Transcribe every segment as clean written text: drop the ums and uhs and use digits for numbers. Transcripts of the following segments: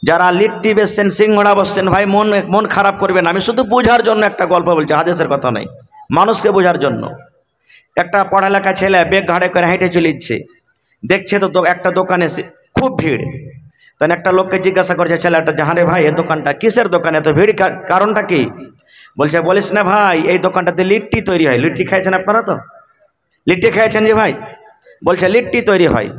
যারা লিট্টি বেচছেন, সিংহড়া বসছেন, ভাই মন মন খারাপ করবেন। আমি শুধু বোঝার জন্য একটা গল্প বলছি, হাদিসের কথা নয়, মানুষকে বোঝার জন্য। একটা পড়ালেখা ছেলে বেগ ঘাড়ে করে হেঁটে চলেছে, দেখছে তো একটা দোকানে খুব ভিড়। তখন একটা লোককে জিজ্ঞাসা করছে ছেলেটা, যে হ্যাঁ রে ভাই, এই দোকানটা কিসের দোকান, এত ভিড় কারণটা কি? বলছে, বলিস না ভাই, এই দোকানটাতে লিট্টি তৈরি হয়। লিট্টি খেয়েছেন আপনারা? তো লিট্টি খেয়েছেন যে ভাই? বলছে লিট্টি তৈরি হয়,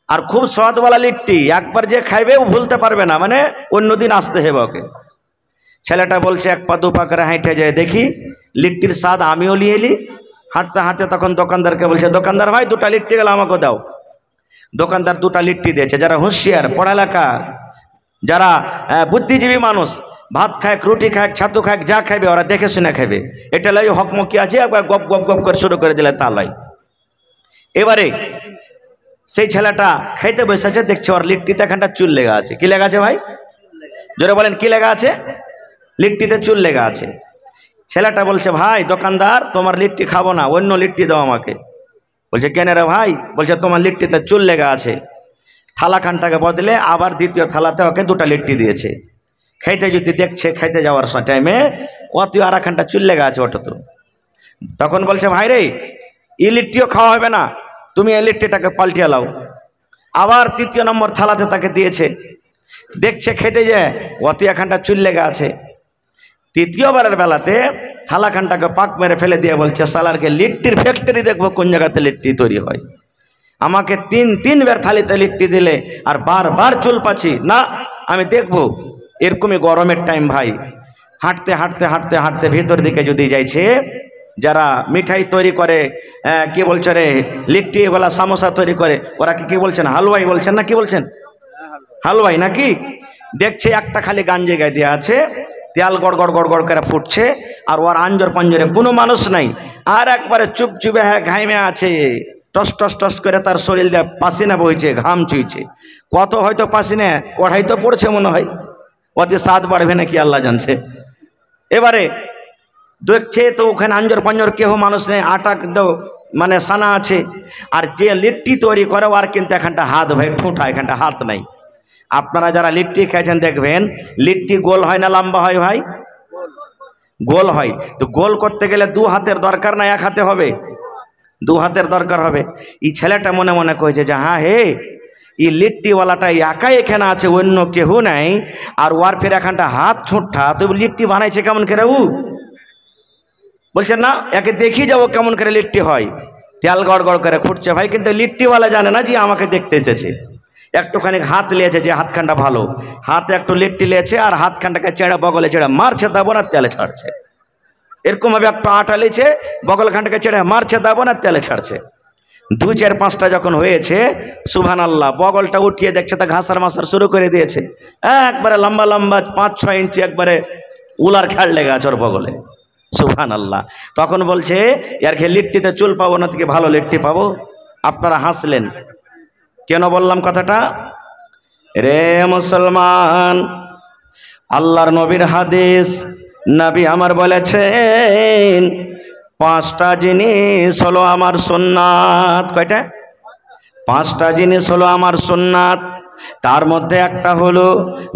আর খুব স্বাদওয়ালা লিট্টি, একবার যে খাইবেও ভুলতে পারবে না, মানে অন্যদিন আসতে হবে ওকে। ছেলেটা বলছে, এক পা দু পা করে হেঁটে যায়, দেখি লিট্টির স্বাদ আমিও নিয়ে এলি। হাঁটতে হাঁটতে তখন দোকানদারকে বলছে, দোকানদার ভাই, দুটা লিট্টি গেলে আমাকে দাও। দোকানদার দুটা লিট্টি দিয়েছে। যারা হুঁশিয়ার, পড়ালেখা, যারা বুদ্ধিজীবী মানুষ, ভাত খায়, রুটি খায়, ছাতু খায়, যা খাবে ওরা দেখে শুনে খাবে। এটা লাই হকমকি আছে, একবার গপ গপ গপ করে শুরু করে দিলে তা লাই। এবারে সেই ছেলেটা খাইতে বসেছে, দেখছে ওর লিট্টিতে এখানটা চুল লেগে আছে। কি লেগে আছে ভাই? জোরে বলেন, কি লেগে আছে? লিট্টিতে চুল লেগে আছে। ছেলেটা বলছে, ভাই দোকানদার, তোমার লিট্টি খাবো না, অন্য লিট্টি দাও আমাকে। বলছে, কেন রে ভাই? বলছে, তোমার লিট্টিতে চুল লেগে আছে। থালাখানটাকে বদলে আবার দ্বিতীয় থালাতে ওকে দুটা লিট্টি দিয়েছে। খাইতে যদি দেখছে, খাইতে যাওয়ার টাইমে অতি আর একখানটা চুল লেগে আছে ওটা তো। তখন বলছে, ভাই রে, এই লিট্টিও খাওয়া হবে না, তুমি এই লিট্টিটাকে পাল্টিয়ে লাও। আবার তৃতীয় নম্বর থালাতে তাকে দিয়েছে। দেখছে খেতে যায়, অতি একখানটা চুল লেগে আছে। তৃতীয়বারের বেলাতে থালাখানটাকে পাক মেরে ফেলে দিয়ে বলছে, সালারকে লিট্টির ফ্যাক্টরি দেখবো কোন জায়গাতে লিট্টি তৈরি হয়। আমাকে তিনবার থালিতে লিট্টি দিলে আর বারবার চুল পাচ্ছি না, আমি দেখবো। এরকমই গরমের টাইম ভাই, হাঁটতে হাঁটতে হাঁটতে হাঁটতে ভিতর দিকে যদি যাইছে, যারা মিঠাই তৈরি করে, কি বলছে রে, লিট্টি এগুলা সামোসা তৈরি করে, ওরা কি বলছেন, হালুয়াই বলছেন না কি বলছেন? হালুয়াই নাকি? দেখছে একটা খালি গান জায়গায় দেওয়া আছে, তেল গড় গড় গড় গড় করে ফুটছে, আর ওর আঞ্জর পাঞ্জরে কোনো মানুষ নাই, আর একবারে চুপচুপে ঘাইমে আছে। টস টস টস করে তার শরীর দিয়ে পাসিনা বইছে, ঘাম চুইছে। কত হয়তো পাসিনা কড়াই তো পড়ছে মনে হয়, ওতে স্বাদ বাড়বে নাকি আল্লাহ জানছে। এবারে দেখছে তো ওখানে আঞ্জর পাঞ্জর কেহ মানুষ নেই, আটা মানে সানা আছে, আর যে লিট্টি তৈরি করে আর কিন্তু এখানটা হাত ভাই ঠোঁটা, এখানটা হাত নাই। আপনারা যারা লিট্টি খেয়েছেন দেখবেন, লিট্টি গোল হয় না লম্বা হয় ভাই? গোল হয়। তো গোল করতে গেলে দু হাতের দরকার না এক হাতে হবে? দু হাতের দরকার হবে। এই ছেলেটা মনে মনে কয়েছে যে হ্যাঁ হে, এই লিট্টিওয়ালাটা একাই এখানে আছে, অন্য কেহ নাই, আর ওর ফের এখানটা হাত ঠোঁটটা, তো লিট্টি বানাইছে কেমন করে ও? বলছে না, একে দেখি যাবো কেমন করে লিট্টি হয়। তেল গড় গড় করে ফুটছে ভাই, কিন্তু লিট্টিওয়ালা জানে না যে আমাকে দেখতে এসেছে। একটুখানি হাত লিয়েছে, যে হাতখানটা ভালো, হাতে একটু লিট্টি লিয়েছে, আর হাতখানটাকে চেড়ে বগলে চেড়ে মারছে, দেবো না তেলে ছাড়ছে। এরকম ভাবে একটু আটা লিয়েছে, বগলখানটাকে চেড়ে মারছে, দেবো না তেলে ছাড়ছে। 2-4-5টা যখন হয়েছে, সুবহানাল্লাহ, বগলটা উঠিয়ে দেখছে তা ঘাসার মাসার শুরু করে দিয়েছে। একবারে লম্বা লম্বা 5-6 ইঞ্চি একবারে উলার খেয়াল লেগে আছে ওর বগলে। সুবহানাল্লাহ। তখন বলছে, ইয়ার খেয়ে লিট্টিতে চুল পাবো না, থেকে ভালো লিট্টি পাবো। আপনারা হাসলেন কেন বললাম কথাটা? রে মুসলমান, আল্লাহর নবীর হাদিস, নবী আমার বলেছেন 5টা জিনিস হলো আমার সুন্নাত। কয়টা? 5টা জিনিস হলো আমার সুন্নাত। তার মধ্যে একটা হলো,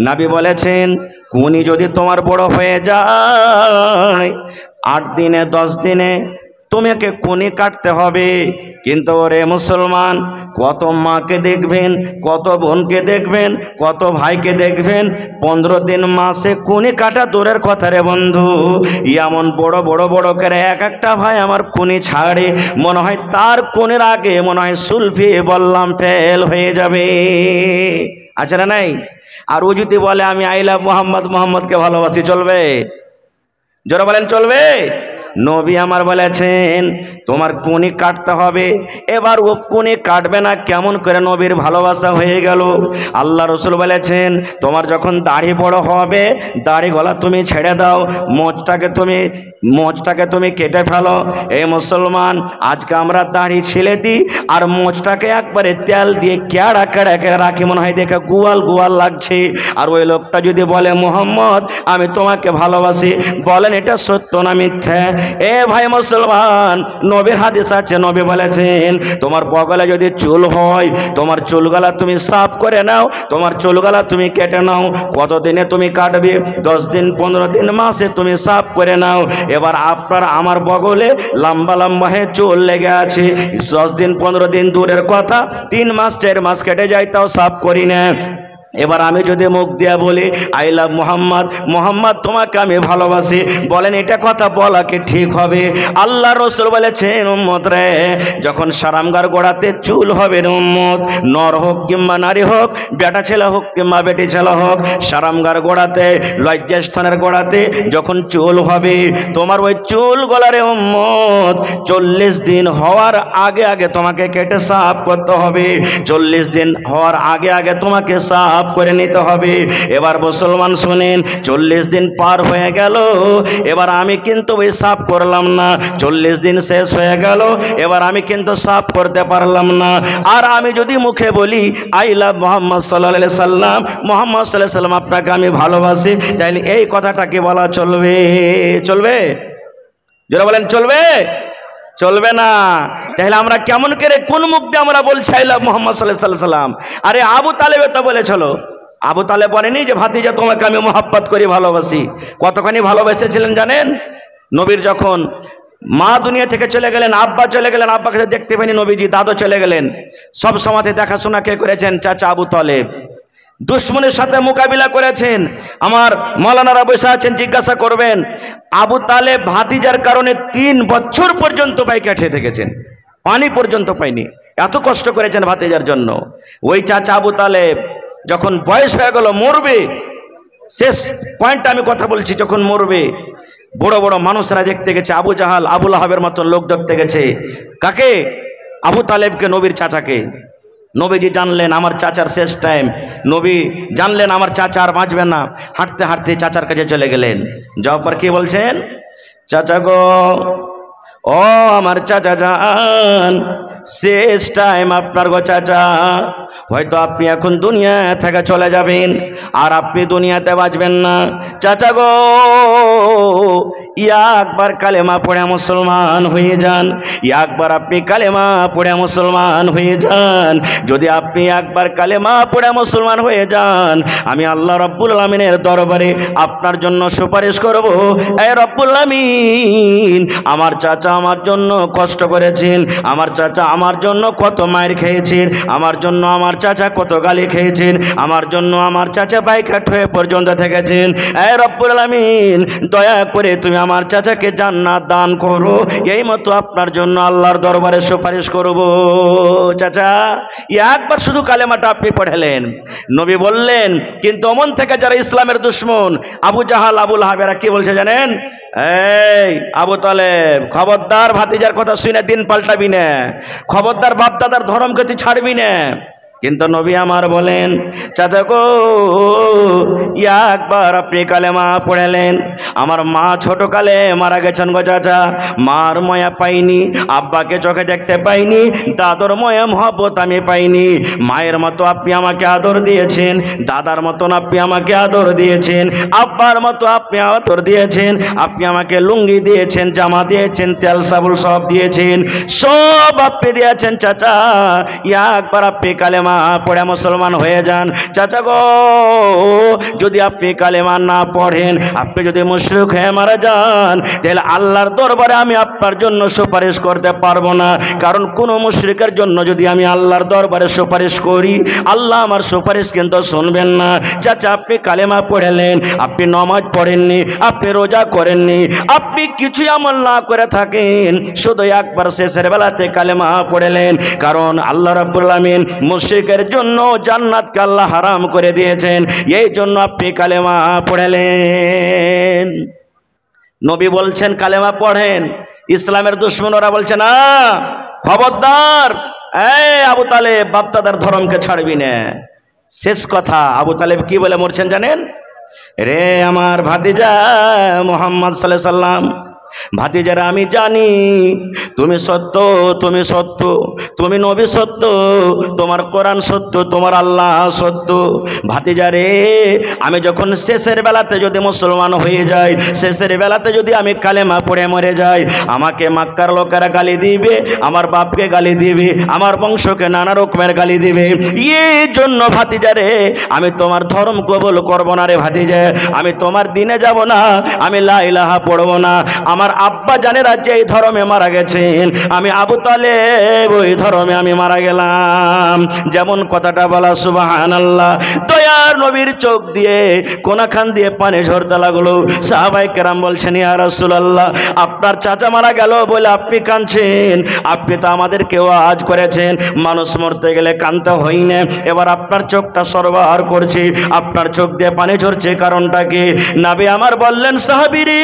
নবী বলেছেন, কুনি যদি তোমার বড় হয়ে যায়, 8 দিনে 10 দিনে তোমাকে কুনি কাটতে হবে। কিন্তু ওরে মুসলমান, কত মাকে দেখবেন, কত বোনকে দেখবেন, কত ভাইকে দেখবেন, 15 দিন মাসে কুনি কাটা দূরের কথা রে বন্ধু। এমন বড় বড় বড় করে এক একটা ভাই আমার কুনি ছাড়ে, মনে হয় তার কুনির আগে মনে হয় সুলফি বললাম ফেল হয়ে যাবে। আছে না নাই? আর ও যদি বলে আমি আই লাভ মোহাম্মদ, মোহাম্মদকে ভালোবাসি, চলবে? জোরে বলেন, চলবে? নবী আমার বলেছেন তোমার কুনি কাটতে হবে। এবার ও কুনি কাটবে না কেমন করে নবীর ভালোবাসা হয়ে গেল? আল্লাহ রসুল বলেছেন, তোমার যখন দাড়ি বড় হবে, দাড়ি গলা তুমি ছেড়ে দাও, মোচটাকে তুমি কেটে ফেলো। এই মুসলমান, আজকে আমরা দাড়ি ছেড়ে দিই, আর মোচটাকে একবারে তেল দিয়ে কেড়া কেড়া কেড়ে রাখি, মনে হয় দেখে গুয়াল গুয়াল লাগছে। আর ওই লোকটা যদি বলে, মোহাম্মদ আমি তোমাকে ভালোবাসি, বলেন এটা সত্য না মিথ্যা? এ ভাই মুসলমান, নবীর হাদিস আছে, নবী বলেছেন তোমার বগলে যদি চুল হয় তোমার চুলগুলা তুমি সাফ করে নাও, তোমার চুলগুলা তুমি কেটে নাও। কতদিনে তুমি কাটবে? 10 দিন, 15 দিন, মাসে তুমি সাফ করে নাও। এবার আপনার আমার বগলে লম্বা লম্বা হয়ে চুল লেগে আছে, 10 দিন 15 দিন দূরের কথা, 3 মাস 4 মাস কেটে যায় তাও সাফ করি না। এবার আমি যদি মুখ দিয়া বলি আই লাভ মোহাম্মদ, মোহাম্মদ তোমাকে আমি ভালোবাসি, বলেন এটা কথা বলা কি ঠিক হবে? আল্লাহ রসুল বলেছেন উম্মত রে, যখন সারামগার গোড়াতে চুল হবে উম্মত, নর হোক কিংবা নারী হোক, বেটা ছেলে হোক কিংবা বেটি ছেলে হোক, সারামগার গোড়াতে লজ্জাস্থানের গোড়াতে যখন চুল হবে, তোমার ওই চুল গলারে উম্মত 40 দিন হওয়ার আগে আগে তোমাকে কেটে সাফ করতে হবে। 40 দিন হওয়ার আগে আগে তোমাকে সাফ করে নিতে হবে। এবার মুসলমান শুনেন, 40 দিন পার হয়ে গেল, এবার আমি কিন্তু ওই সাফ করলাম না। 40 দিন শেষ হয়ে গেল, এবার আমি কিন্তু সাফ করতে পারলাম না। আর আমি যদি মুখে বলি আই লাভ মোহাম্মদ সাল্লাল্লাহু আলাইহি সাল্লাম, মোহাম্মদ সাল্লাল্লাহু আলাইহি সাল্লাম আপনাকে আমি ভালোবাসি, তাইলে এই কথাটা কি বলা চলবে? চলবে? যারা বলেন চলবে? চলবে না। তাহলে আমরা কেমন করে, কোন মুখ দিয়ে আমরা বলছি আই লাভ মোহাম্মদ সাল্লাল্লাহু আলাইহি সাল্লাম? আরে আবু তালেব তো বলেছিল, আবু তালেব বলেনি যে ভাতিজা তোমাকে আমি মোহাব্বত করি, ভালোবাসি? কতখানি ভালোবেসেছিলেন জানেন? নবীর যখন মা দুনিয়া থেকে চলে গেলেন, আব্বা চলে গেলেন, আব্বাকে দেখতে পাইনি নবীজি, দাদু চলে গেলেন, সব সময়তে দেখাশোনা কে করেছেন? চাচা আবু তালেব। দুশ্মনের সাথে মোকাবিলা করেছেন। আমার মাওলানারা বসে আছেন, জিজ্ঞাসা করবেন, আবু তালেব ভাতিজার কারণে 3 বছর পর্যন্ত পায়খানা খেয়ে থেকেছেন, পানি পর্যন্ত পায়নি, এত কষ্ট করেছেন ভাতিজার জন্য। ওই চাচা আবু তালেব যখন বয়স হয়ে গেল, মরবে, শেষ পয়েন্টটা আমি কথা বলছি, যখন মরবে, বড় বড় মানুষরা দেখতে গেছে, আবু জাহাল আবু লাহাবের মতন লোক দেখতে গেছে। কাকে? আবু তালেবকে, নবীর চাচাকে। নবীজি জানলেন আমার চাচার শেষ টাইম, নবী জানলেন আমার চাচা আর বাঁচবে না, হাঁটতে হাঁটতে চাচার কাছে চলে গেলেন। যাওয়ার পর কি বলছেন? চাচা গো, ও আমার চাচা যান, শেষ টাইম আপনার গো চাচা, হয়তো আপনি এখন দুনিয়া থেকে চলে যাবেন আর আপনি দুনিয়াতে বাঁচবেন না। চাচা গো, একবার কালেমা পড়ে মুসলমান হয়ে যান, একবার আপনি কালেমা পড়ে মুসলমান হয়ে যান। যদি আপনি একবার কালেমা পড়ে মুসলমান হয়ে যান, আমি আল্লাহ রব্বুল আমিনের দরবারে আপনার জন্য সুপারিশ করব, এ রব্বুল আমিন, আমার চাচা আমার জন্য কষ্ট করেছেন, আমার চাচা আমার জন্য কত মায়ের খেয়েছেন, আমার জন্য আমার চাচা কত গালি খেয়েছেন, আমার জন্য আমার চাচা বাইকাট হয়ে পর্যন্ত থেকেছেন। এ রব্বুল আমিন, দয়া করে তুমি আমার চাচাকে জান্নাত দান করো, এই মতো আপনার জন্য আল্লাহর দরবারে সুপারিশ করব। চাচা, একবার শুধু কালেমাটা আপনি পড়ালেন, নবী বললেন, কিন্তু অমন থেকে যারা ইসলামের দুশ্মন, আবু জাহাল আবু লাহাবেরা কি বলছে জানেন? এই আবু তালেব, খবরদার ভাতিজার কথা শুনে দিন পাল্টাবি না, খবরদার বাপ দাদার ধর্মকে তুই ছাড়বি না। কিন্তু নবী আমার বলেন, চাচা গো, একবার আপনি কালেমা পড়ালেন, আমার মা ছোট কালে মারা গেছেন গো চাচা, মার ময়া পাইনি, আব্বাকে চোখে দেখতে পাইনি, দাদর ময়া মহব্বত আমি পাইনি। মায়ের মতো আপনি আমাকে আদর দিয়েছেন, দাদার মতন আপনি আমাকে আদর দিয়েছেন, আব্বার মতো আপনি আদর দিয়েছেন, আপনি আমাকে লুঙ্গি দিয়েছেন, জামা দিয়েছেন, তেল সাবুল সব দিয়েছেন, সব আপনি দিয়েছেন। চাচা, একবার আপনি কালেমা পড়ে মুসলমান হয়ে যান। চাচা গো, যদি আপনি কালেমা না পড়েন, আপনি যদি মুশরিক হয়ে মারা যান, তাহলে আল্লাহর দরবারে আমি আপনার জন্য সুপারিশ করতে পারবো না। কারণ কোন মুশরিকের জন্য যদি আমি আল্লাহর দরবারে সুপারিশ করি, আল্লাহ আমার সুপারিশ কিন্তু শুনবেন না। চাচা, আপনি কালেমা পড়লেন, আপনি নামাজ পড়েননি, আপনি রোজা করেননি, আপনি কিছু আমল না করে থাকেন, শুধু একবার শেষের বেলাতে কালেমা পড়লেন, কারণ আল্লাহ রাব্বুল আমিন মুশরিকের জন্য জান্নাতকে আল্লাহ হারাম করে দিয়েছেন, এই জন্য আপনি কালেমা পড়লেন। নবী বলছেন কালেমা পড়েন, ইসলামের দুশমনরা বলছে না, খবরদার, এই আবু তালেব বাপদাদার ধর্মকে ছাড়বি না। শেষ কথা আবু তালেব কি বলে মরছেন জানেন? রে আমার ভাতিজা মুহাম্মদ সাল্লাল্লাহু আলাইহি সাল্লাম, ভাতিজারা আমি জানি তুমি সত্য, তুমি সত্য, তুমি নবী সত্য, তোমার কোরআন সত্য, তোমার আল্লাহ সত্য। ভাতিজারে আমি যখন শেষের বেলাতে যদি মুসলমান হয়ে যাই, শেষের বেলাতে যদি আমি কালেমা পড়ে মরে যাই, আমাকে মক্কার লোকেরা গালি দিবে, আমার বাপকে গালি দিবে, আমার বংশকে নানা রকমের গালি দিবে। এই জন্য ভাতিজারে আমি তোমার ধর্ম কবুল করবো না রে ভাতিজা, আমি তোমার দিনে যাব না, আমি লা ইলাহা পড়বো না। আমার আব্বা জানেরা যে এই ধর্মে মারা গেছেন, আমি আবু তালেব ওই ধর্মে আমি মারা গেলাম। যেমন কথাটা বলা সুবহানাল্লাহ। দয়ার নবীর চোখ দিয়ে কোনাখান দিয়ে পানি ঝরতে লাগলো। সাহাবায়ে কেরাম বলছেন, ইয়া রাসূলুল্লাহ, আপনার চাচা মারা গেল বলে আপনি কাঁদছেন, আপনি তো আমাদেরকে ওয়াজ করেছেন মানুষ মরতে গেলে কাঁদতে হয় না, এবার আপনার চোখটা সরবার করছে, আপনার চোখ দিয়ে পানি ঝরছে, কারণটা কি? নবী আমার বললেন, সাহাবীরে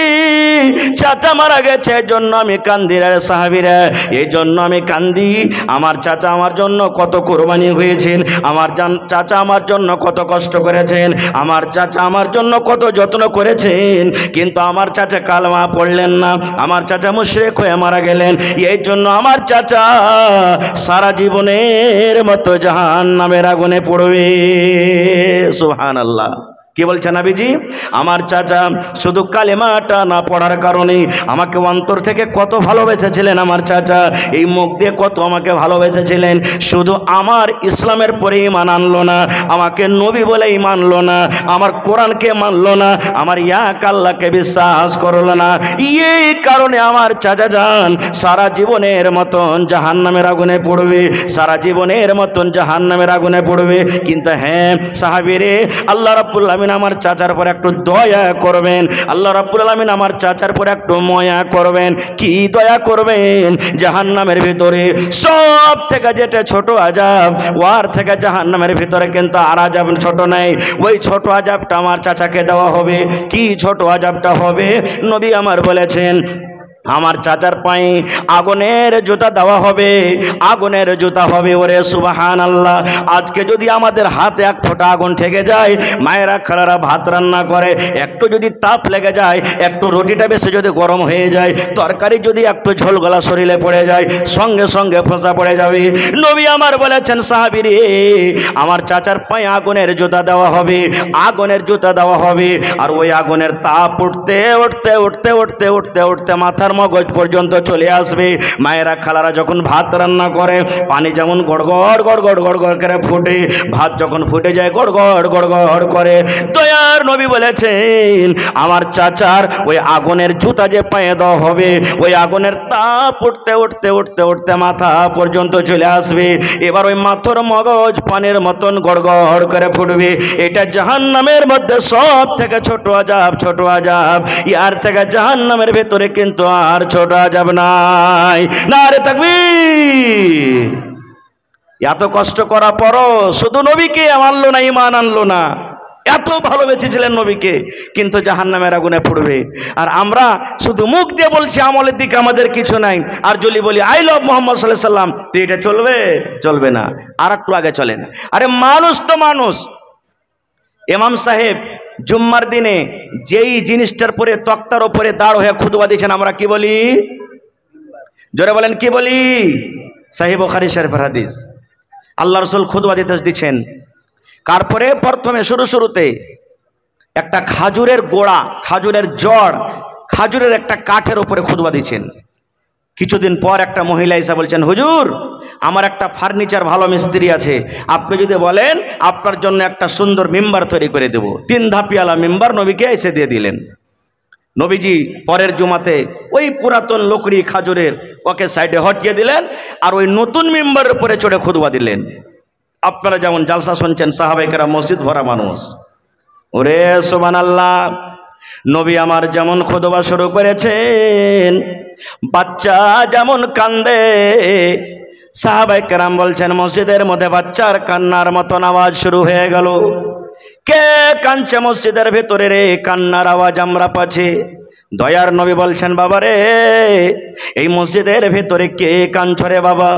চাচা মারা গেছে এই জন্য আমি কান্দি রে সাহাবীরা, এই জন্য আমি কান্দি। আমার চাচা আমার জন্য কত কোরবানি হয়েছেন, আমার চাচা আমার জন্য কত কষ্ট করেছেন, আমার চাচা আমার জন্য কত যত্ন করেছেন, কিন্তু আমার চাচা কালেমা পড়লেন না, আমার চাচা মুশরিক হয়ে মারা গেলেন। এই জন্য আমার চাচা সারা জীবনের মতো জাহান্নামের আগুনে পড়বে। সুবহানাল্লাহ। কি বলছেন নবীজি? আমার চাচা শুধু কালেমাটা না পড়ার কারণে আমাকে অন্তর থেকে কত ভালোবেসেছিলেন, আমার চাচা এই মুখ দিয়ে কত আমাকে ভালোবেসেছিলেন, শুধু আমার ইসলামের পরে ঈমান আনলো না, আমাকে নবী বলেই মানলো না, আমার কোরআনকে মানলো না, আমার এক আল্লাহকে বিশ্বাস করলো না। এই কারণে আমার চাচা যান সারা জীবনের মতন জাহান্নামের আগুনে পড়বে, সারা জীবনের মতন জাহান্নামের আগুনে পড়বে। কিন্তু হ্যাঁ সাহাবীরে, আল্লাহ রাব্বুল আলামিন আমার চাচার পর একটু দয়া করবেন, আল্লাহ রাব্বুল আলামিন আমার চাচার পর একটু মায়া করবেন। কি দয়া করবেন? জাহান্নামের ভিতরে সব থেকে যেটা ছোট আযাব, ওয়ার থেকে জাহান্নামের ভিতরে কিন্তু আর আযাব ছোট নাই, ওই ছোট আযাবটা আমার চাচাকে দেওয়া হবে। কি ছোট আযাবটা হবে? নবী আমার বলেছেন, আমার চাচার পায়ে আগুনের জুতা দেওয়া হবে, আগুনের জুতা হবে। ওরে সুবহানাল্লাহ। আজকে যদি আমাদের হাতে এক ফোঁটা আগুন ঠেকে যায়, মায়েরা খালারা ভাত রান্না করে, একটু যদি তাপ লেগে যায়, একটু রুটিটা বেশি যদি গরম হয়ে যায়, তরকারি যদি একটু ঝোল গলা শরীরে পড়ে যায়, সঙ্গে সঙ্গে ফোঁসা পড়ে যাবে। নবী আমার বলেছেন, সাহাবীরে আমার চাচার পায়ে আগুনের জুতা দেওয়া হবে, আগুনের জুতা দেওয়া হবে। আর ওই আগুনের তাপ উঠতে উঠতে উঠতে উঠতে উঠতে উঠতে মাথার মগজ পর্যন্ত চলে আসবে। মায়েরা খালারা যখন ভাত রান্না করে, পানি যেমন গড়গড় গড়গড় গড়গড় করে ফুটে, ভাত যখন ফুটে যায় গড়গড় গড়গড় করে। দয়ার নবী বলেছেন, আমার চাচার ওই আগুনের জুতা যে পায়ে দেওয়া হবে, ওই আগুনের তাপ উঠতে উঠতে উঠতে উঠতে মাথা পর্যন্ত চলে আসবে। এবার ওই মাথার মগজ পানির মতন গড়গড় করে ফুটবে। এটা জাহান্নামের মধ্যে সব থেকে ছোট আযাব, ছোট আযাব। ইয়ার থেকে জাহান্নামের ভেতরে কিন্তু আর ছোট আযাব নাই। নারে তাকবীর। এত কষ্ট করার পরও শুধু নবীকে মানলো না, ঈমান আনলো না। এত ভালোবেসেছিলেন নবীকে, কিন্তু জাহান্নামের আগুনে পড়বে। আর আমরা শুধু মুখ দিয়ে বলছি, আমলের দিকে আমাদের কিছু নাই। আর যদি বলি আই লাভ মুহাম্মদ সাল্লাল্লাহু আলাইহি সাল্লাম, তো এটা চলবে? চলবে না। আর একটু আগে চলেন। আরে মানুষ তো মানুষ। ইমাম সাহেব জুম্মার দিনে যেই জিনিসটার পরে তক্তার উপরে দাঁড় হয়ে খুতবা দিয়েছেন, আমরা কি বলি? জোরে বলেন, কি বলি? সহিহ বুখারী শরীফের হাদিস। আল্লাহ রাসূল খুতবা দিচ্ছেন, তারপরে প্রথমে শুরুতে একটা খাজুরের গোড়া, খাজুরের জড়, খাজুরের একটা কাঠের উপরে খুতবা দিচ্ছেন। কিছুদিন পর একটা মহিলা এসে বলছেন, হুজুর আমার একটা ফার্নিচার ভালো মিস্ত্রি আছে, আপনি যদি বলেন আপনার জন্য একটা সুন্দর মিম্বার তৈরি করে দেব। 3 ধাপিয়ালা মিম্বার নবীকে এসে দিয়ে দিলেন। নবীজি পরের জুমাতে ওই পুরাতন লকড়ি খাজুরের ওকে সাইডে হটিয়ে দিলেন, আর ওই নতুন মিম্বারের উপরে চড়ে খুতবা দিলেন। আপনারা যেমন জালসা শুনছেন, সাহাবায়ে কেরাম মসজিদ ভরা মানুষ। ওরে সুবহানাল্লাহ। নবী আমার যেমন খুতবা শুরু করেছেন, বাচ্চা যেমন কান্দে, সাহাবায়ে কেরাম বলছেন মসজিদের মধ্যে বাচ্চার কান্নার মতন আওয়াজ শুরু হয়ে গেল। কে কাঁদছে মসজিদের ভেতরে রে? কান্নার আওয়াজ আমরা পাচ্ছি। দয়ার নবী বলছেন, বাবা রে, এই মসজিদের ভেতরে কে কাঁদছো রে বাবা?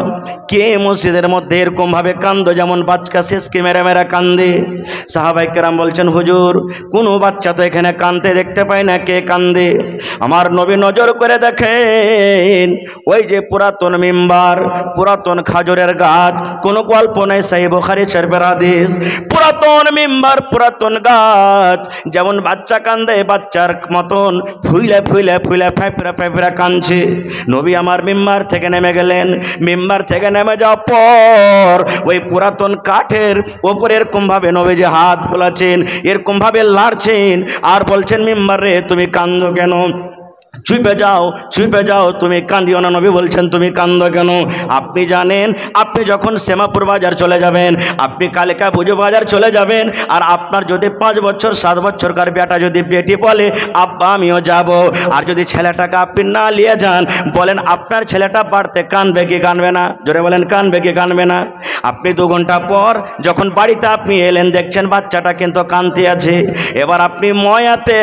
কে মসজিদের মধ্যে এরকম ভাবে কান্দো যেমন বাচ্চা শেষকে মেরে মেরে কান্দে? সাহাবায়ে কেরাম বলছেন, হুজুর কোনো বাচ্চা তো এখানে কাঁদতে দেখতে পাই না, কে কান্দে? আমার নবী নজর করে দেখেন, ওই যে পুরাতন মিম্বার, পুরাতন খাজুরের গাছ, কোনো গল্প নাই, সহিহ বুখারী শরীফের হাদিস। পুরাতন মিম্বার, পুরাতন গাছ, যেমন বাচ্চা কান্দে বাচ্চার মতন ফুইলে ফুইলে ফুইলে ফেফড়া ফেফড়া কাঁদছে। নবী আমার মিম্বার থেকে নেমে গেলেন। মিম্বার থেকে নেমে যাওয়ার পর ওই পুরাতন কাঠের ওপরে এরকম ভাবে নবীজি হাত ফোলাচ্ছেন, এরকম ভাবে লাড়ছেন আর বলছেন, মিম্বার রে তুমি কান্দো কেন? চুপে যাও, চুপে যাও, তুমি কান্দিও না। নবী বলছেন, তুমি কান্দো কেন? আপনি জানেন, আপনি যখন শ্যামাপুর বাজার চলে যাবেন, আপনি কালিকা পুজো বাজার চলে যাবেন, আর আপনার যদি 5 বছর 7 বছরকার বেটা যদি বেটি বলে আব্বা আমিও যাব, আর যদি ছেলেটাকে আপনি না নিয়ে যান, বলেন আপনার ছেলেটা বাড়িতে কানবে কি কানবে না? জোরে বলেন, কানবে কি কানবে না? আপনি 2 ঘন্টা পর যখন বাড়িতে আপনি এলেন, দেখছেন বাচ্চাটা কিন্তু কাঁদতে আছে। এবার আপনি ময়াতে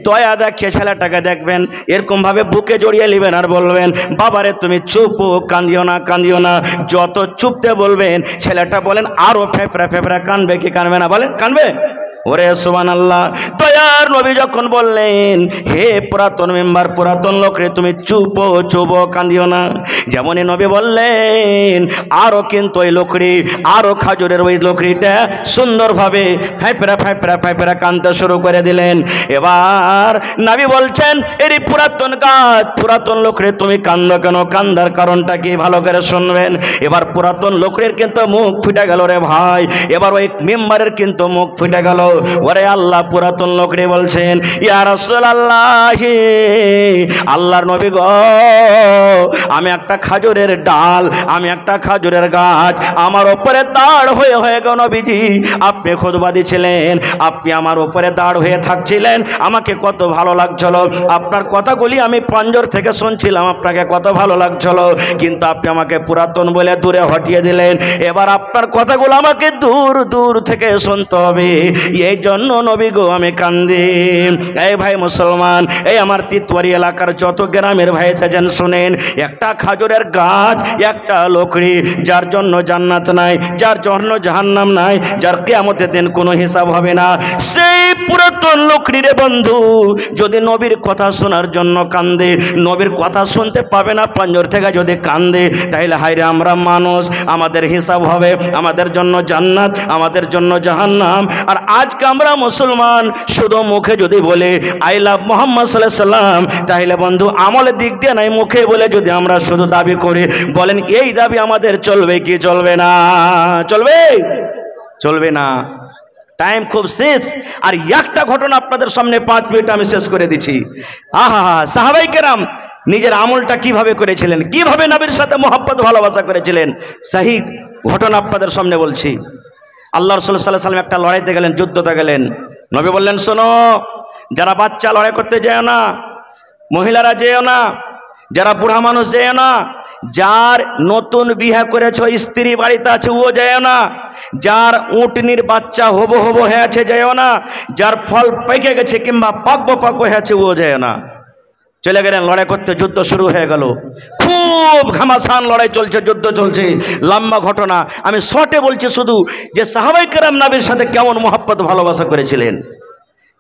দয়া দেখিয়ে ছেলেটাকে দেখবেন, এরকম ভাবে বুকে জড়িয়ে নেবেন আর বলবেন, বাবারে তুমি চুপ, কান্দিও না, কান্দিও না। যত চুপতে বলবেন, ছেলেটা বলেন আরো ফেফড়া ফেফড়া কানবে কি কানবে না? বলেন, কানবে। ওরে সুবহানাল্লাহ। দয়ার নবী যখন বললেন, হে পুরাতন মেম্বার, পুরাতন লোক রে, তুমি চুপ চুপ, কান্দিও না। যেমনই নবী বললেন, আরো কিন্তু ওই লোকড়ি, আরো খাজুরের ওই লোকড়িটা সুন্দরভাবে ফেফড়া ফেফড়া ফেফড়া কাঁদতে শুরু করে দিলেন। এবার নবী বলছেন, এরই পুরাতন গাছ, পুরাতন লোকড়ি, তুমি কান্দো কেন? কান্দার কারণটা কি ভালো করে শুনবেন। এবার পুরাতন লোকড়ির কিন্তু মুখ ফুটে গেল রে ভাই। এবার ওই মেম্বারের কিন্তু মুখ ফুটে গেল। ওরে আল্লাহ, পুরাতন লোকরে বলছেন, ইয়া রাসূলুল্লাহ, আল্লাহর নবী গো, আমি একটা খাজুরের ডাল, আমি একটা খাজুরের গাছ, আমার উপরে দাঁড় হয়ে হয়ে গো নবীজি আপনি খুতবা দিছিলেন, আপনি আমার উপরে দাঁড় হয়ে থাকছিলেন, আমাকে কত ভালো লাগছিল। আপনার কথাগুলি আমি পঞ্জর থেকে শুনছিলাম, আপনাকে কত ভালো লাগছিল, কিন্তু আপনি আমাকে পুরাতন বলে দূরে হটিয়ে দিলেন। এবার আপনার কথাগুলো আমাকে দূর দূর থেকে শুনতে হবে, এই জন্য নবী গো আমি কান্দি। এই ভাই মুসলমান, এই আমার তিতওয়ারি এলাকার যত গ্রামের ভাই আছেন শুনেন, একটা খাজুরের গাছ, একটা লোকড়ি, যার জন্য জান্নাত নাই, যার জন্য জাহান্নাম নাই, যার কিয়ামতের দিন কোনো হিসাব হবে না, সেই পুরাতন লোকড়ি রে বন্ধু যদি নবীর কথা শোনার জন্য কান্দে, নবীর কথা শুনতে পাবে না পঞ্জর থেকে যদি কান্দে, তাইলে হায়রে আমরা মানুষ, আমাদের হিসাব হবে, আমাদের জন্য জান্নাত, আমাদের জন্য জাহান্নাম। আর আজকে আমরা মুসলমান শুধু মুখে যদি বলে আই লাভ মোহাম্মদ সাল্লাল্লাহু আলাইহি সাল্লাম, তাহলে বন্ধু আমলের দিক দিয়ে নাই, মুখে বলে যদি আমরা শুধু দাবি করি, বলেন এই দাবি আমাদের চলবে কি চলবে না? চলবে? চলবে না। টাইম খুব শেষ, আর একটা ঘটনা আপনাদের সামনে 5 মিনিট আমি শেষ করে দিচ্ছি। আহা, সাহাবায়ে কেরাম নিজের আমলটা কিভাবে করেছিলেন, কিভাবে নবীর সাথে মহব্বত ভালোবাসা করেছিলেন, সহি ঘটনা আপনাদের সামনে বলছি। আল্লাহ রাসূল সাল্লাল্লাহু আলাইহি ওয়াসাল্লাম একটা লড়াইতে গেলেন, যুদ্ধতে গেলেন। নবী বললেন, শোনো, যারা বাচ্চা লড়াই করতে যেও না, মহিলারা যেও না, যারা বুড়া মানুষ যেও না, যার নতুন বিয়ে করেছ স্ত্রী বাড়িতে আছে ও যেও না, যার উটনির বাচ্চা হবো হবো হয়ে আছে যেও না, যার ফল পেকে গেছে কিংবা পাকবো পাকবো হয়ে আছে ও যেও না। চলে গেলেন লড়াই করতে, যুদ্ধ শুরু হয়ে গেল, খুব ঘামাসান লড়াই চলছে, যুদ্ধ চলছে, লম্বা ঘটনা। আমি শর্টে বলছি শুধু যে সাহাবায়ে কেরাম নবীর সাথে কেমন মহব্বত ভালোবাসা করেছিলেন।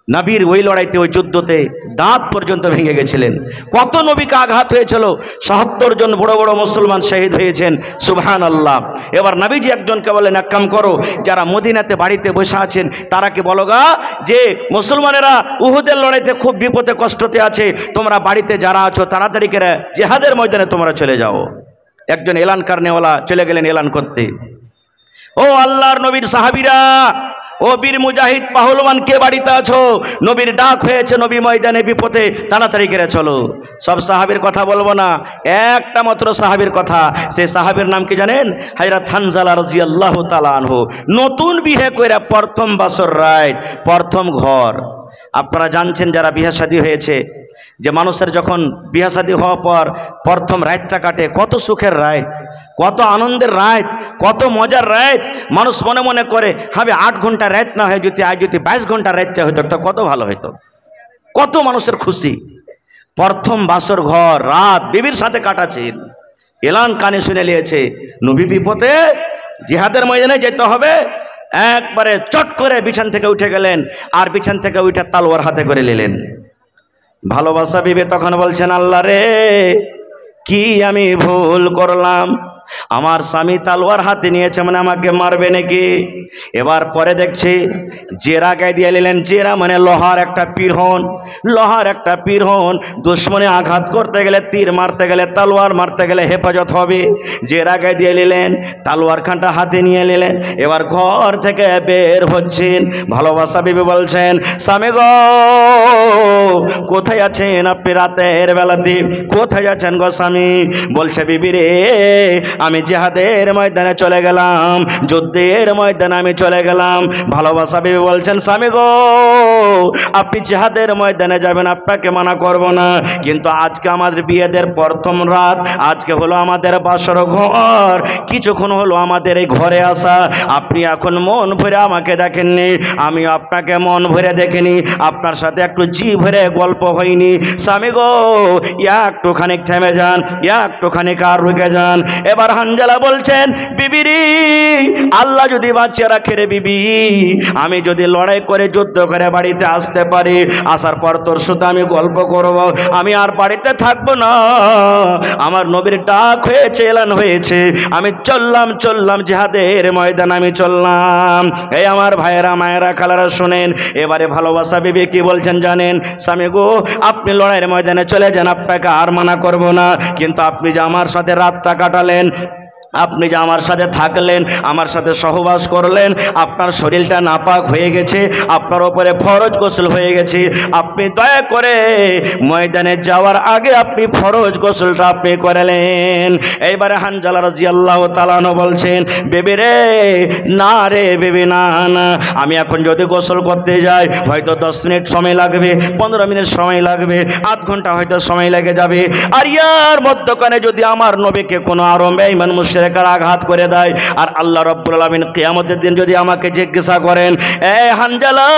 নবীর ওই লড়াইতে, ওই যুদ্ধতে দাঁত পর্যন্ত ভেঙে গেছিলেন। কত নবীকে আঘাত হয়েছিল, ৭০ জন বড় বড় মুসলমান শহীদ হয়েছেন, সুবহানাল্লাহ। এবার নবীজি একজনকে বলেন, এক কাম করো, যারা মদিনাতে বাড়িতে বসে আছেন তারাকে বলো গা যে মুসলমানেরা উহুদের লড়াইতে খুব বিপদে কষ্টতে আছে, তোমরা বাড়িতে যারা আছো তাড়াতাড়ি করে জিহাদের ময়দানে তোমরা চলে যাও। একজন এলান কারনেওয়ালা চলে গেলেন এলান করতে। ও আল্লাহর নবীর সাহাবীরা, ও বীর মুজাহিদ পাহলওয়ান, কে বাড়িতে আছো? নবীর ডাক হয়েছে, নবী ময়দানে বিপদে, তাড়াতাড়ি করে চলো। সব সাহাবীর কথা বলবো না, একটা মাত্র সাহাবীর কথা। সেই সাহাবীর নাম কি জানেন? হযরত হানজালা রাদিয়াল্লাহু তাআলা আনহু। নতুন বিয়ে করে প্রথম বছর রাত, প্রথম ঘর। আপনারা জানছেন যারা বিয়ে শাদী হয়েছে, যে মানুষের যখন বিয়ে শাদী হওয়ার পর প্রথম রাতটা কাটে, কত সুখের রাত, কত আনন্দের রাত, কত মজার রাত। মানুষ মনে মনে করে হবে 8 ঘন্টা রাত না হয় যদি আজ যদি 22 ঘন্টা রাতটা হতো তো কত ভালো হতো, কত মানুষের খুশি। প্রথম বাসর ঘর রাত বিবির সাথে কাটাচ্ছেন, এলান কানে শুনে নিয়েছে নবী বিপদে, জিহাদের ময়দানে যেতে হবে। একবারে চট করে বিছান থেকে উঠে গেলেন, আর বিছান থেকে উঠে তালোয়ার হাতে করে নিলেন। ভালোবাসা বিবি তখন বলছেন, আল্লাহ রে, কি আমি ভুল করলাম, আমার স্বামী তালোয়ার হাতে নিয়েছে, মানে আমাকে মারবে নাকি। এবার পরে দেখছি জেরা গায়ে দিয়ে নিলেন। জেরা মানে লোহার একটা পিরহন, লোহার একটা পিরহন। দুশ্মনে আঘাত করতে গেলে, তীর মারতে গেলে, তালোয়ার মারতে গেলে হেফাজত হবে। জেরা গায়ে দিয়ে নিলেন, তালোয়ার খানটা হাতে নিয়ে নিলেন। এবার ঘর থেকে বের হচ্ছেন। ভালোবাসা বিবি বলছেন, স্বামী গো কোথায় আছেন আপনি রাতের বেলাতে, কোথায় যাচ্ছেন গো স্বামী? বলছে, বিবি রে, আমি জিহাদের ময়দানে চলে গেলাম, যুদ্ধের ময়দানে আমি চলে গেলাম। ভালোবাসা বিবি বলছেন, স্বামী গো আপনি জিহাদের ময়দানে যাবেন, আপনাকে মানা করব না, কিন্তু আজকে আমাদের বিয়েদের প্রথম রাত, আজকে হলো আমাদের বাসর ঘর, কিছুক্ষণ হলো আমাদের এই ঘরে আসা, আপনি এখন মন ভরে আমাকে দেখেননি, আমি আপনাকে মন ভরে দেখিনি, আপনার সাথে একটু জি ভরে গল্প হয়নি। স্বামী গো একটুখানি থেমে যান, একটুখানি কার রুকে যান। এবার হানজালা বলছেন, বিবিরি আল্লাহ যদি বাচ্চা রাখে রে বিবি, আমি যদি লড়াই করে যুদ্ধ করে বাড়িতে আসতে পারি, আসার পর তোর সাথে আমি গল্প করব, আমি আর বাড়িতে থাকবো না। আমার নবীর ডাক হয়েছে, এলান হয়েছে, আমি চললাম জিহাদের ময়দান আমি চললাম। এই আমার ভাইয়েরা মায়েরা খালারা শোনেন, এবারে ভালোবাসা বিবি কি বলছেন জানেন? স্বামী গো আপনি লড়াইয়ের ময়দানে চলে যান, আপনাকে আর মানা করব না, কিন্তু আপনি যে আমার সাথে রাতটা কাটালেন, আপনি যে আমার সাথে থাকলেন, আমার সাথে সহবাস করলেন, আপনার শরীরটা নাপাক হয়ে গেছে, আপনার ওপরে ফরজ গোসল হয়ে গেছে, আপনি দয়া করে ময়দানে যাওয়ার আগে আপনি ফরজ গোসলটা আপনি করালেন। এইবারে হানজালা রাদিয়াল্লাহু তাআলা আনহু বলছেন, বেবি রে, না রে বেবি, না না, আমি এখন যদি গোসল করতে যাই হয়তো 10 মিনিট সময় লাগবে, 15 মিনিট সময় লাগবে, আধ ঘন্টা হয়তো সময় লেগে যাবে, আর ইয়ার মধ্যখানে যদি আমার নবীকে কোনো আরো বেঈমান মুশরিক আঘাত করে দেয়, আর আল্লাহ রাব্বুল আলামিন কিয়ামতের দিন যদি আমাকে জিজ্ঞাসা করেন, এ হানজালা,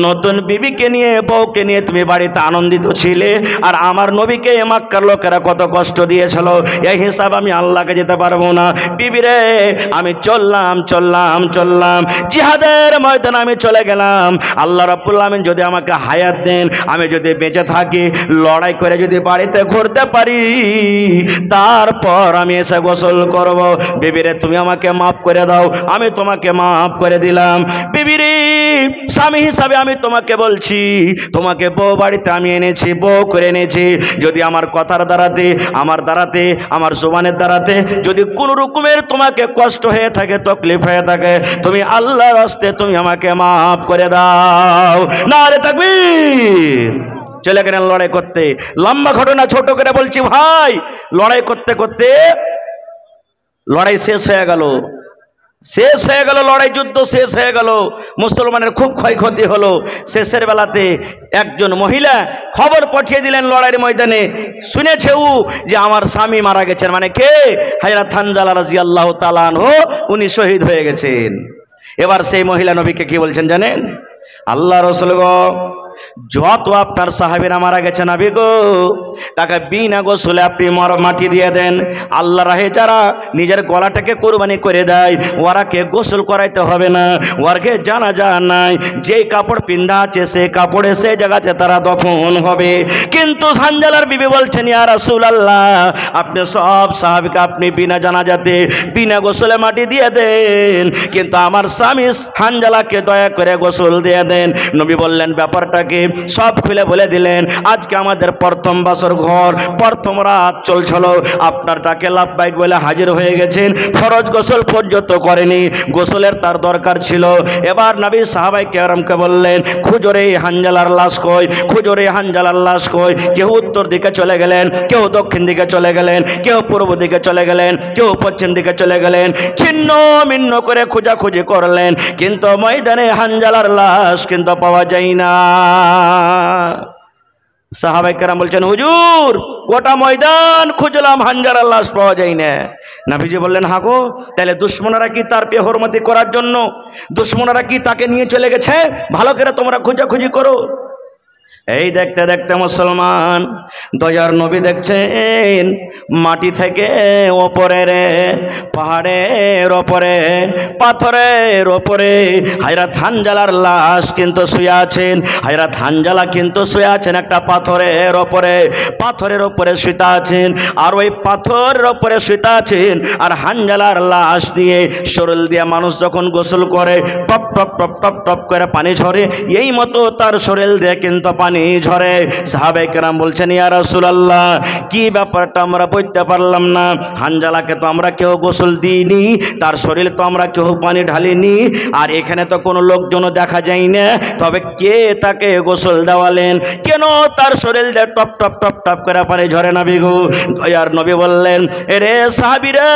নতুন বিবিকে নিয়ে, বউকে নিয়ে তুমি বাড়িতে আনন্দিত ছিলে, আর আমার নবীকে মক্কার লোকেরা কত কষ্ট দিয়েছিল, এই হিসাব আমি আল্লাহকে দিতে পারবো না। বিবি রে, আমি চললাম জিহাদের ময়দানে আমি চলে গেলাম, আল্লাহ রাব্বুল আলামিন যদি আমাকে হায়াত দেন, আমি যদি বেঁচে থাকি, লড়াই করে যদি বাড়িতে ঘুরতে পারি, তারপর আমি এসে গোসল করব। বিবিরে তুমি আমাকে মাফ করে দাও, আমি তোমাকে মাফ করে দিলাম। বিবিরে, স্বামী হিসাবে আমি তোমাকে বলছি, তোমাকে বউ বাড়িতে আমি এনেছি, বউ করে এনেছি, যদি আমার কথার দ্বারাতে, আমার জবানের দ্বারাতে যদি কোনো রকমের তোমাকে কষ্ট হয়ে থাকে, তকলিফ হয়ে থাকে, তুমি আল্লাহর রাস্তে তুমি আমাকে মাফ করে দাও। নারে তাকবীর। চলে গেলেন লড়াই করতে। লম্বা ঘটনা ছোট করে বলছি ভাই, লড়াই করতে করতে লড়াই শেষ হয়ে গেল, লড়াই যুদ্ধ শেষ হয়ে গেল, মুসলমানের খুব ক্ষয়ক্ষতি হলো। শেষের বেলাতে একজন মহিলা খবর পাঠিয়ে দিলেন লড়াইয়ের ময়দানে, শুনেছে ও যে আমার স্বামী মারা গেছেন, মানে কে? হযরত হানজালা রাদিয়াল্লাহু তাআলা আনহু, উনি শহীদ হয়ে গেছেন। এবার সেই মহিলা নবীকে কি বলছেন জানেন? আল্লাহ রাসূল গো, যত আপনার সাহাবীরা মারা গেছে নবী গো, তাকে বিনা গোসলে আপনি মাটি দিয়ে দেন। আল্লাহ রাহে যারা নিজের গলাটাকে কুরবানি করে দেয়, ওরাকে গোসল করাইতে হবে না, ওরকে জানাজা নাই, যেই কাপড় পিন্ধা আছে সেই কাপড়ে সেই জায়গাতে তারা দফন হবে। কিন্তু হানজালার বিবি বলছেন, ইয়া রাসূলুল্লাহ, আপনি সব সাহাবীকে আপনি বিনা জানাজাতে বিনা গোসলে মাটি দিয়ে দেন, কিন্তু আমার স্বামী হানজালাকে দয়া করে গোসল দিয়ে দেন। নবী বললেন, ব্যাপারটা সব খুলে বলে দিলেন। আজকে আমাদের প্রথম বাসর ঘর, প্রথম রাত চলছিল, আপনার ডাকে লাব্বাইক বলে হাজির হয়ে গেছেন, ফরজ গোসল পর্যন্ত করেনি, গোসলের তার দরকার ছিল। এবার নবী সাহাবায়ে কেরামকে বললেন, খুঁজরে হানজালার লাশ কই, খুঁজরে হানজালার লাশ কই। কেউ উত্তর দিকে চলে গেলেন, কেউ দক্ষিণ দিকে চলে গেলেন, কেউ পূর্ব দিকে চলে গেলেন, কেউ পশ্চিম দিকে চলে গেলেন, ছিন্ন ভিন্ন করে খোঁজাখুঁজি করলেন, কিন্তু ময়দানে হানজালার লাশ কিন্তু পাওয়া যায় না। সাহাবায়ে কেরাম বলছেন, হুজুর গোটা ময়দান খুঁজলাম, হানজালার লাশ পাওয়া যায় না। নবীজি বললেন, হাগো, তাহলে দুশমনেরা কি তার বেহরমতি করার জন্য, দুশমনেরা কি তাকে নিয়ে চলে গেছে? ভালো করে তোমরা খোঁজাখুঁজি করো। এই দেখতে দেখতে মুসলমান দয়ার নবী দেখছেন মাটি থেকে ওপরে রে পাহাড়ের ওপরে পাথরের ওপরে হযরত হানজালার লাশ কিন্তু শুয়ে আছেন। হযরত হানজালা কিন্তু শুয়ে আছেন একটা পাথরের ওপরে শুয়ে আছেন। আর ওই পাথরের ওপরে শুয়ে আছেন। আর হানজালার লাশ দিয়ে শরীর দিয়ে মানুষ যখন গোসল করে top top top top top করে পানি ঝরে, এই মতো তার শরীর দিয়ে কিন্তু পানি ঝরে। সাহাবায়ে কেরাম বলছেন, ইয়া রাসূলুল্লাহ, কি ব্যাপারটা আমরা বুঝতে পারলাম না। হানজালাকে তো আমরা কেউ গোসল দিইনি, তার শরীর তো আমরা কেউ পানি ঢালিনি, আর এখানে তো কোনো লোকজনও দেখা যায় না, তবে কে তাকে গোসল দেওয়ালেন? কেন তার শরীর দিয়ে টপ টপ টপ টপ করে পানি ঝরে? নবী গো, দয়ার নবী বললেন, এরে সাহাবীরা,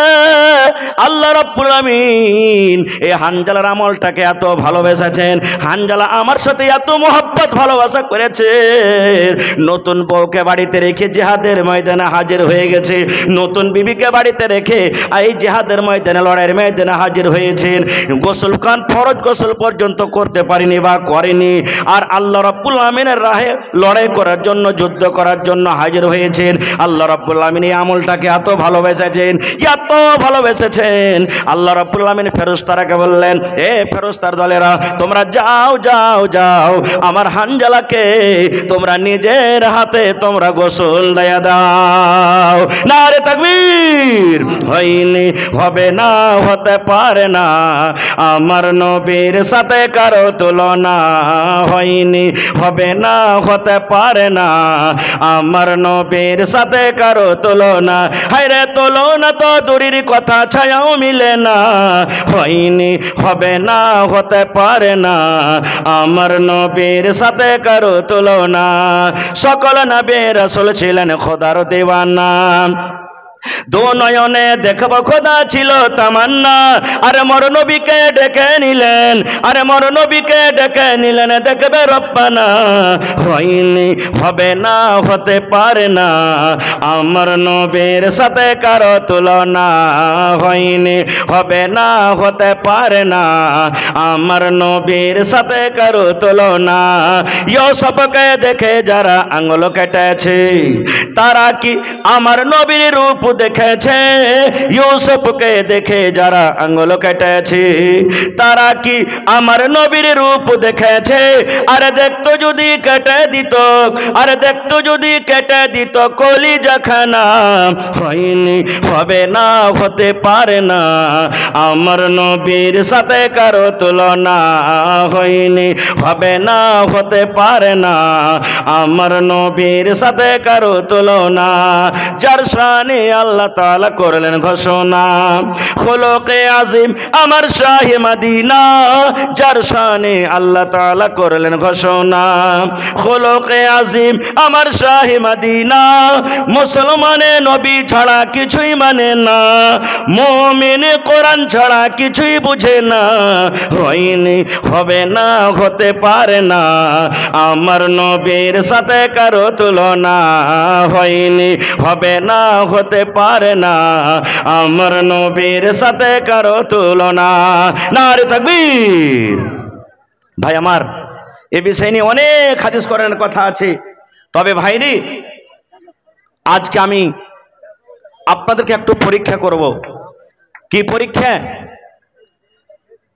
আল্লাহ রাব্বুল আমিন এই হানজালার আমলটাকে এত ভালোবেসেছেন, হানজালা আমার সাথে এত মোহাব্বত ভালোবাসা করেছে, নতুন বউকে বাড়িতে রেখে জিহাদের ময়দানে হাজির হয়ে গেছে, নতুন বিবিকে বাড়িতে রেখে এই জিহাদের ময়দানে লড়াইয়ের ময়দানে হাজির হয়েছেন। গোসল খান ফরজ গোসল পর্যন্ত করতে পারিনি বা করেনি, আর আল্লাহ রাব্বুল আমিনের রাহে লড়াই করার জন্য, যুদ্ধ করার জন্য হাজির হয়েছেন। আল্লাহ রাব্বুল আমিন এই আমলটাকে এত ভালোবেসেছেন, এত ভালোবেসেছেন। আল্লাহ রাব্বুল আমিন ফেরেশতারাকে বললেন, এ ফেরেশতার দলেরা, তোমরা যাও যাও যাও, আমার হানজালাকে তোমরা নিজের হাতে তোমরা গোসল দেয়া দাও। নারে তাকবীর! হয়নি, হবে না, হতে পারে না, আমার নবীর সাথে কারো তুলনা। হয়নি, হবে না, হতে পারে না, আমার নবীর সাথে কারো তুলনা। হায়রে তুলনা তো দূরের কথা, ছায়াও মিলে না। হয়নি, হবে না, হতে পারে না, আমার নবীর সাথে কারো তুলনা। সকল নবী রাসূল ছিলেন খোদার দিওয়ানা, দো নয়নে দেখব খোদা ছিল তামান্না। আরে মোর নবীকে ডেকে নিলেন, আরে মোর নবীকে ডেকে নিলেন, দেখবে রব্বানা। হয়নি, হবে না, হতে পারে না, আমার নবীর সাথে কারো তুলনা। হয়নি, হবে না, হতে পারে না, আমার নবীর সাথে কারো তুলনা। ইউসুফকে দেখে যারা আঙ্গুল কেটেছে, তারা কি আমার নবীর রূপ দেখেছে? ইউসুফকে দেখে যারা আঙ্গুল কেটেছে, তারা কি আমার নবীর রূপ দেখেছে? আরে দেখতো যদি কেটে দিত, আরে দেখতো যদি কেটে দিত কলিজাখানা। হয়নি, হবে না, হতে পারে না, আমার নবীর সাথে কারো তুলনা। হয়নি, হবে না, হতে পারে না, আমার নবীর সাথে কারো তুলনা। যার শানে আল্লাহ তাআলা করলেন ঘোষণা, খুলুকে আজিম আমার শাহে মদিনা। যার শানে আল্লাহ তাআলা করলেন ঘোষণা, খুলুকে আজিম আমার শাহে মদিনা। মুসলমানে নবী ছাড়া কিছুই মানে না, মুমিনে কোরআন ছাড়া কিছুই বুঝে না। হয়নি, হবে না, হতে পারে না, আমার নবীর সাথে কারো তুলনা। হয়নি, হবে না, হতে পারে না, আমার নবীর সাথে কারো তুলনা। নারে তাকবীর! ভাই আমার, এ বিষয় নিয়ে অনেক হাদিস কোরআনের কথা আছে, তবে ভাইরি আজকে আমি আপনাদেরকে একটু পরীক্ষা করব। কি পরীক্ষা?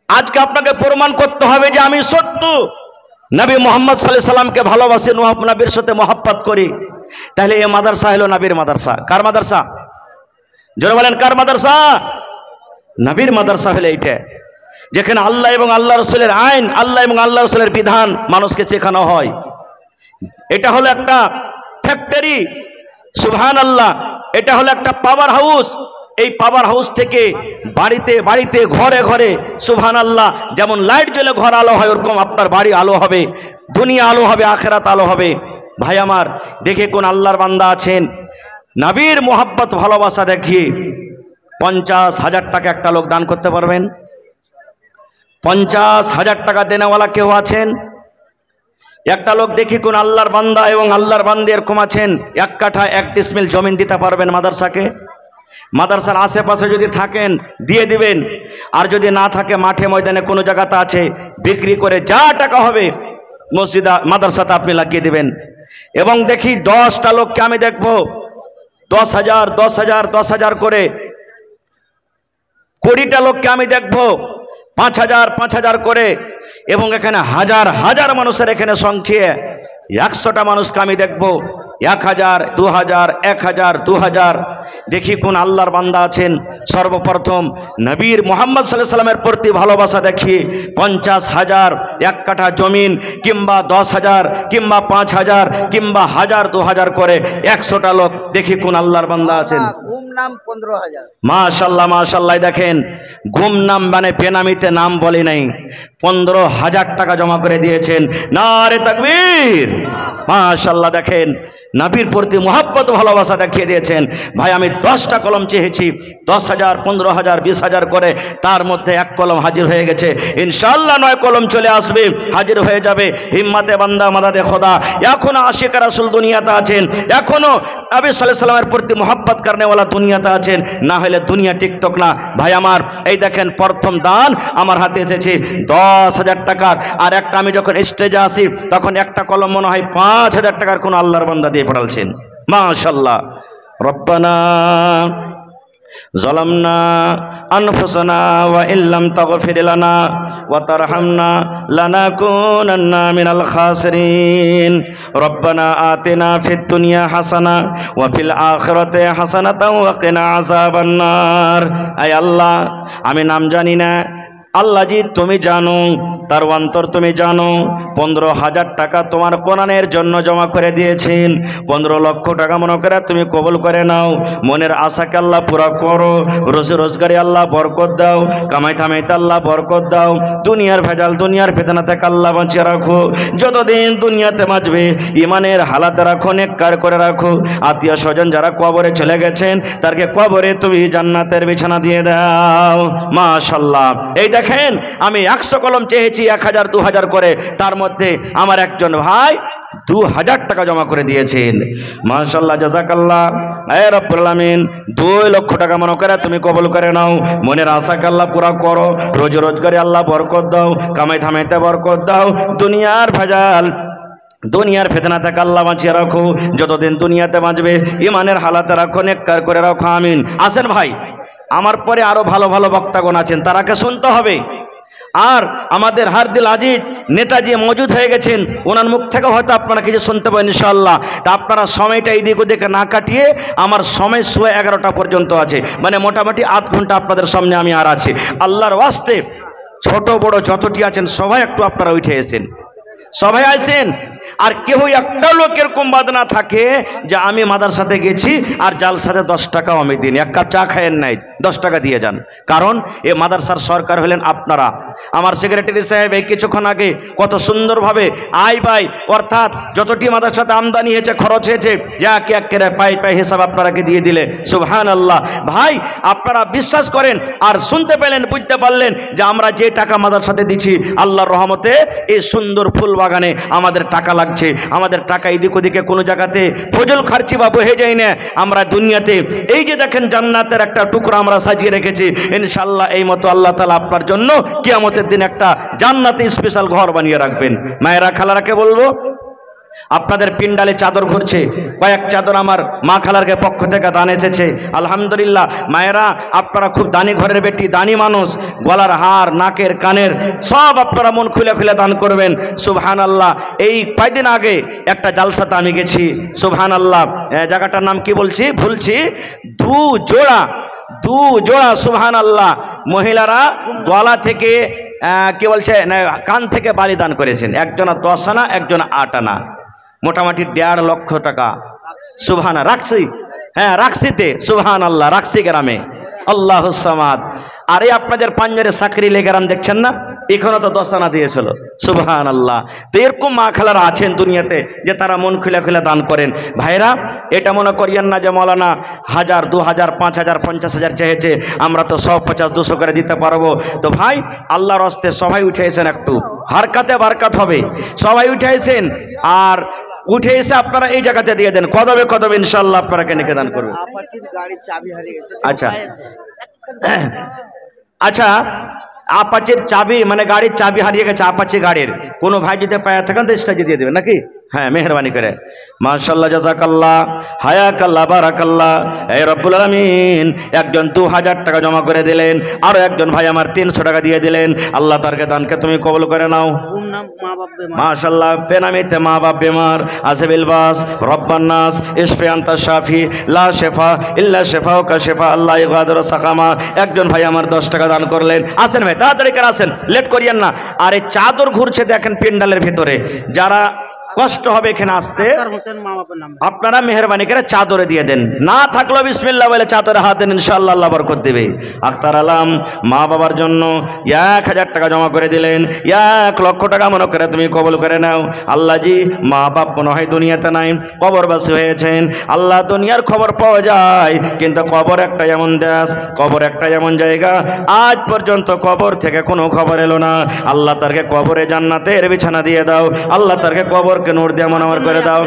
আজকে আপনাকে প্রমাণ করতে হবে যে আমি সত্য নবী মুহাম্মদ সাল্লাল্লাহু আলাইহি সাল্লামকে ভালোবাসি, নবীর সাথে মহব্বত করি। তাহলে এই মাদ্রাসা হলো নবীর মাদ্রাসা। কার মাদ্রাসা? জোরে বলেন, কার মাদ্রাসা? নবীর মাদ্রাসা হলো এইটা, যেখানে আল্লাহ এবং আল্লাহ রাসূলের আইন, আল্লাহ এবং আল্লাহ রাসূলের বিধান মানুষকে শেখানো হয়। এটা হলো একটা ফ্যাক্টরি, সুবহানাল্লাহ। এটা হলো একটা পাওয়ার হাউস। এই পাওয়ার হাউস থেকে বাড়িতে বাড়িতে, ঘরে ঘরে, সুবহানাল্লাহ, যেমন লাইট জ্বলে ঘর আলো হয়, ওরকম আপনার বাড়ি আলো হবে, দুনিয়া আলো হবে, আখিরাত আলো হবে। ভাই আমার, দেখে কোন আল্লাহর বান্দা আছেন নবীর মোহাব্বত ভালোবাসা দেখিয়ে 50,000 টাকা একটা লোক দান করতে পারবেন? 50,000 টাকা দেনেওয়ালা কেউ আছেন? একটা লোক দেখি কোন আল্লাহর বান্দা এবং আল্লাহর বান্দী এরকম আছেন 1 কাঠা 1 ডিসমিল জমিন দিতে পারবেন মাদ্রাসাকে? মাদ্রাসার আশেপাশে যদি থাকেন দিয়ে দিবেন, আর যদি না থাকে মাঠে ময়দানে কোনো জায়গাতে আছে, বিক্রি করে যা টাকা হবে মসজিদ মাদ্রাসাতে আপনি লাগিয়ে দিবেন। এবং দেখি 10টা লোককে আমি দেখবো 10,000 10,000 10,000 করে, 20টা লোককে আমি দেখবো 5,000 5,000 করে, এবং এখানে হাজার হাজার মানুষের এখানে সংখ্যে 100টা মানুষকে আমি দেখবো 1,000 2,000 1,000 2,000। দেখি কোন আল্লাহর বান্দা আছেন সর্বপ্রথম নবীর মুহাম্মদ সাল্লাল্লাহু আলাইহি ওয়াসাল্লামের প্রতি ভালোবাসা দেখিয়ে 50,000 1 কাঠা জমিন কিংবা 10,000 কিংবা 5,000 কিংবা 1,000 2,000 করে 100টা লোক, দেখি কোন আল্লাহর বান্দা আছেন। নাম 15,000। মাশাআল্লাহ মাশাআল্লাহ। দেখেন গুমনাম মানে বেনামিতে নাম বলি নাই, 15,000 টাকা জমা করে দিয়েছেন। নারে তাকবীর, মাশাআল্লাহ। দেখেন নবীর প্রতি মুহাব্বত ভালোবাসা দেখিয়ে দিয়েছেন। ভাই আমি 10টা কলম চেয়েছি, 10,000 15,000 20,000 করে, তার মধ্যে 1 কলম হাজির হয়ে গেছে। ইনশাআল্লাহ 9 কলম চলে আসবে, হাজির হয়ে যাবে। হিম্মতে বান্দা মাদাদে খোদা। এখনো আশিক রাসূল দুনিয়াতে আছেন, এখনো নবী সাল্লাল্লাহু আলাইহি ওয়াসাল্লামের প্রতি মুহাব্বত করনেওয়ালা দুনিয়াতে আছেন, না হলে দুনিয়া টিকটক না। ভাই আমার এই দেখেন প্রথম দান আমার হাতে এসেছে 10,000 টাকার। আর একটা আমি যখন স্টেজে আসি তখন একটা কলম মনে হয় 5,000 টাকার কোন আল্লাহর বান্দা দিয়ে পড়ালছেন। মাশাআল্লাহ। রব্বানা ظلمنا أنفسنا وإن لم تغفر لنا وترحمنا لنكونن من الخاسرين ربنا آتنا في الدنيا حسنة وفي الآخرة حسنة وقنا عذاب النار। أي الله আমি নাম জানি না, আল্লাহ জি তুমি জানো, তার অন্তর তুমি জানো। 15,000 টাকা তোমার কোরআনের জন্য জমা করে দিয়েছেন। 15 লক্ষ টাকা মনে করে তুমি কবুল করে নাও। মনের আশাকে আল্লাহ পুরা করো, রোজি রোজগারে আল্লাহ বরকত দাও, কামাই ঠামাইতে আল্লাহ বরকত দাও। দুনিয়ার ভেজাল দুনিয়ার ফিতনা থেকে আল্লাহ বাঁচিয়ে রাখো। যতদিন দুনিয়াতে বাঁচবে ইমানের হালাতে রাখো, নেককার করে রাখো। আত্মীয় স্বজন যারা কবরে চলে গেছেন তাদেরকে কবরে তুমি জান্নাতের বিছানা দিয়ে দাও। মাশাআল্লাহ। এই দেখেন আমি 100 কলম চেয়েছি 1,000 2,000 করে, তার মধ্যে আমার একজন ভাই 2,000 টাকা জমা করে দিয়েছেন। মাশাআল্লাহ জাযাকাল্লাহ। এ রব্বুল আলামিন 2 লক্ষ টাকা মনে করে তুমি কবুল করে নাও। মনের আশাকে আল্লাহ পুরা করো, রোজি রোজগারে আল্লাহ বরকত দাও, কামাই ধামাইতে বরকত দাও। দুনিয়ার ভেজাল দুনিয়ার ফিতনা থেকে আল্লাহ বাঁচিয়ে রাখো। যতদিন দুনিয়াতে বাঁচবে ইমানের হালাতে রাখো, নেককার করে রাখো। আমিন। আসেন ভাই, আমার পরে আরো ভালো ভালো বক্তাগণ আছেন, তারাকে শুনতে হবে। আর আমাদের হারদিল আজিজ নেতাজি মজুদ হয়ে গেছেন, ওনার মুখ থেকে হয়তো আপনারা কিছু শুনতে পাবেন ইনশাআল্লাহ। তা আপনারা সময়টা এদিক ওদিকে না কাটিয়ে, আমার সময় 11:30 পর্যন্ত আছে, মানে মোটামুটি 8 ঘন্টা আপনাদের সামনে আমি আর আছি। আল্লাহর ওয়াস্তে ছোট বড় যতটি আছেন সবাই একটু আপনারা উঠে এসেন, সবাই আছেন। আর কেউ একটা লোক এরকম বাদ না থাকে যে আমি মাদ্রাসাতে গেছি আর জালসাতে 10 টাকাও আমি দিন, 1 কাপ চা খায়েন নাই, 10 টাকা দিয়ে যান। কারণ এ মাদ্রাসার সরকার হলেন আপনারা। আমার সেক্রেটারি সাহেব এই কিছুক্ষণ আগে কত সুন্দরভাবে আয় ব্যয় অর্থাৎ যতটি মাদ্রাসাতে আমদানি হয়েছে খরচ হয়েছে একে এক করে পাই পাই হিসাব আপনারাকে দিয়ে দিলে। সুবহানাল্লাহ। ভাই আপনারা বিশ্বাস করেন আর শুনতে পেলেন, বুঝতে পারলেন যে আমরা যে টাকা মাদ্রাসাতে দিচ্ছি আল্লাহর রহমতে এই সুন্দর ফুল বাগানে আমাদের টাকা লাগছে। আমাদের টাকা এদিক ওদিকে কোনো জায়গাতে ফজল খরচি বা বহে যায় না। আমরা দুনিয়াতে এই যে দেখেন জান্নাতের একটা টুকরা আমরা সাজিয়ে রেখেছি। ইনশাআল্লাহ এই মতো আল্লাহ তাআলা আপনার জন্য কিয়ামতের দিন একটা জান্নাতে স্পেশাল ঘর বানিয়ে রাখবেন। মায়েরা খালারাকে বলবো, আপনাদের পিন্ডালে চাদর ঘুরছে, কয়েক চাদর আমার মা খালারকে পক্ষ থেকে দান এসেছে। আলহামদুলিল্লাহ। মায়েরা আপনারা খুব দানি ঘরের বেটি, দানি মানুষ, গলার হার নাকের কানের সব আপনারা মন খুলে খুলে দান করবেন। সুবহানাল্লাহ। এই কয়েকদিন আগে একটা জালসাতে আমি গেছি। সুবহানাল্লাহ। জায়গাটার নাম কি বলছি ভুলছি, দু জোড়া সুবহানাল্লাহ মহিলারা গলা থেকে কি বলছে কান থেকে বালি দান করেছেন। একজনা 10 আনা, একজনা 8 আনা, মোটামুটি 1.5 লক্ষ টাকা। সুবহানা। রাখছি, হ্যাঁ রাখছিতে। সুবহানাল্লাহ। রাখছি গ্রামে। আল্লাহুস সামাদ। আর এই আপনাদের পাঞ্জারে সাকরি লেগ্রাম দেখছেন না, এখানে তো 10 আনা দিয়েছিল। সুবহানাল্লাহ। তো এরকম মা খালারা আছেন দুনিয়াতে যে তারা মন খুলে খুলে দান করেন। ভাইরা এটা মনে করিয়েন না যে মৌলানা 1000 2000 5000 50,000 চেয়েছে, আমরা তো 150 200 করে দিতে পারবো। তো ভাই আল্লাহর হস্তে সবাই উঠে এসেন, একটু হারকাতে বারকাত হবে। সবাই উঠে এসেন আর উঠে এসে আপনারা এই জায়গাতে দিয়ে দেন। কদবে কদবে ইনশাআল্লাহ আপনারা কেনে দান করবেন। আচ্ছা আচ্ছা। আপাচির চাবি মানে গাড়ির চাবি হারিয়ে গেছে, আপাচি গাড়ির কোনো ভাই যদি পায়ে থাকেন তো স্টাইল দিয়ে দেবেন নাকি? হ্যাঁ, মেহরবানি করে। মাশাআল্লাহ, জাযাকাল্লাহ, হায়াকাল্লাহ, বারাকাল্লাহ। এই রব্বুল আলামিন একজন 2000 টাকা জমা করে দিলেন, আরো একজন ভাই আমার 300 টাকা দিয়ে দিলেন। আল্লাহ তারকে দানকে তুমি কবুল করে নাও। মাশাআল্লাহ, বেনামিতে মা বাপ বেমার, আসিবিল বাস, রব্বান নাস, ইশফি আনতা শাফি, লা শিফা ইল্লা শিফাউকা শিফা আল্লাহ ইগাদিরু সাকামা। একজন ভাই আমার 10 টাকা দান করলেন। আসেন ভাই, তাড়াতাড়ি করে আসেন, লেট করিয়েন না। আর এই চাদর ঘুরছে দেখেন পেন্ডালের ভিতরে, যারা কষ্ট হবে এখানে আসতে, আপনারা মেহরবানি করে চাদরে দিয়ে দেন। না থাকলেও বিসমিল্লাহ বলে চাদরে হাত দেন, ইনশাআল্লাহ আল্লাহ বরকত দেবে। আখতার আলম মা বাবার জন্য 1000 টাকা জমা করে দিলেন। 1 লক্ষ টাকা মনে করে তুমি কবুল করে নাও। আল্লাহ জি, মা বাপ মনে হয় দুনিয়াতে নাই, কবরবাসী হয়েছেন। আল্লাহ, দুনিয়ার খবর পাওয়া যায়, কিন্তু কবর একটা এমন দেশ, কবর একটা এমন জায়গা, আজ পর্যন্ত কবর থেকে কোনো খবর এলো না। আল্লাহ তারকে কবরে জান্নাতের বিছানা দিয়ে দাও। আল্লাহ তারকে কবর নূর দিয়ে মনোয়ার করে দাও।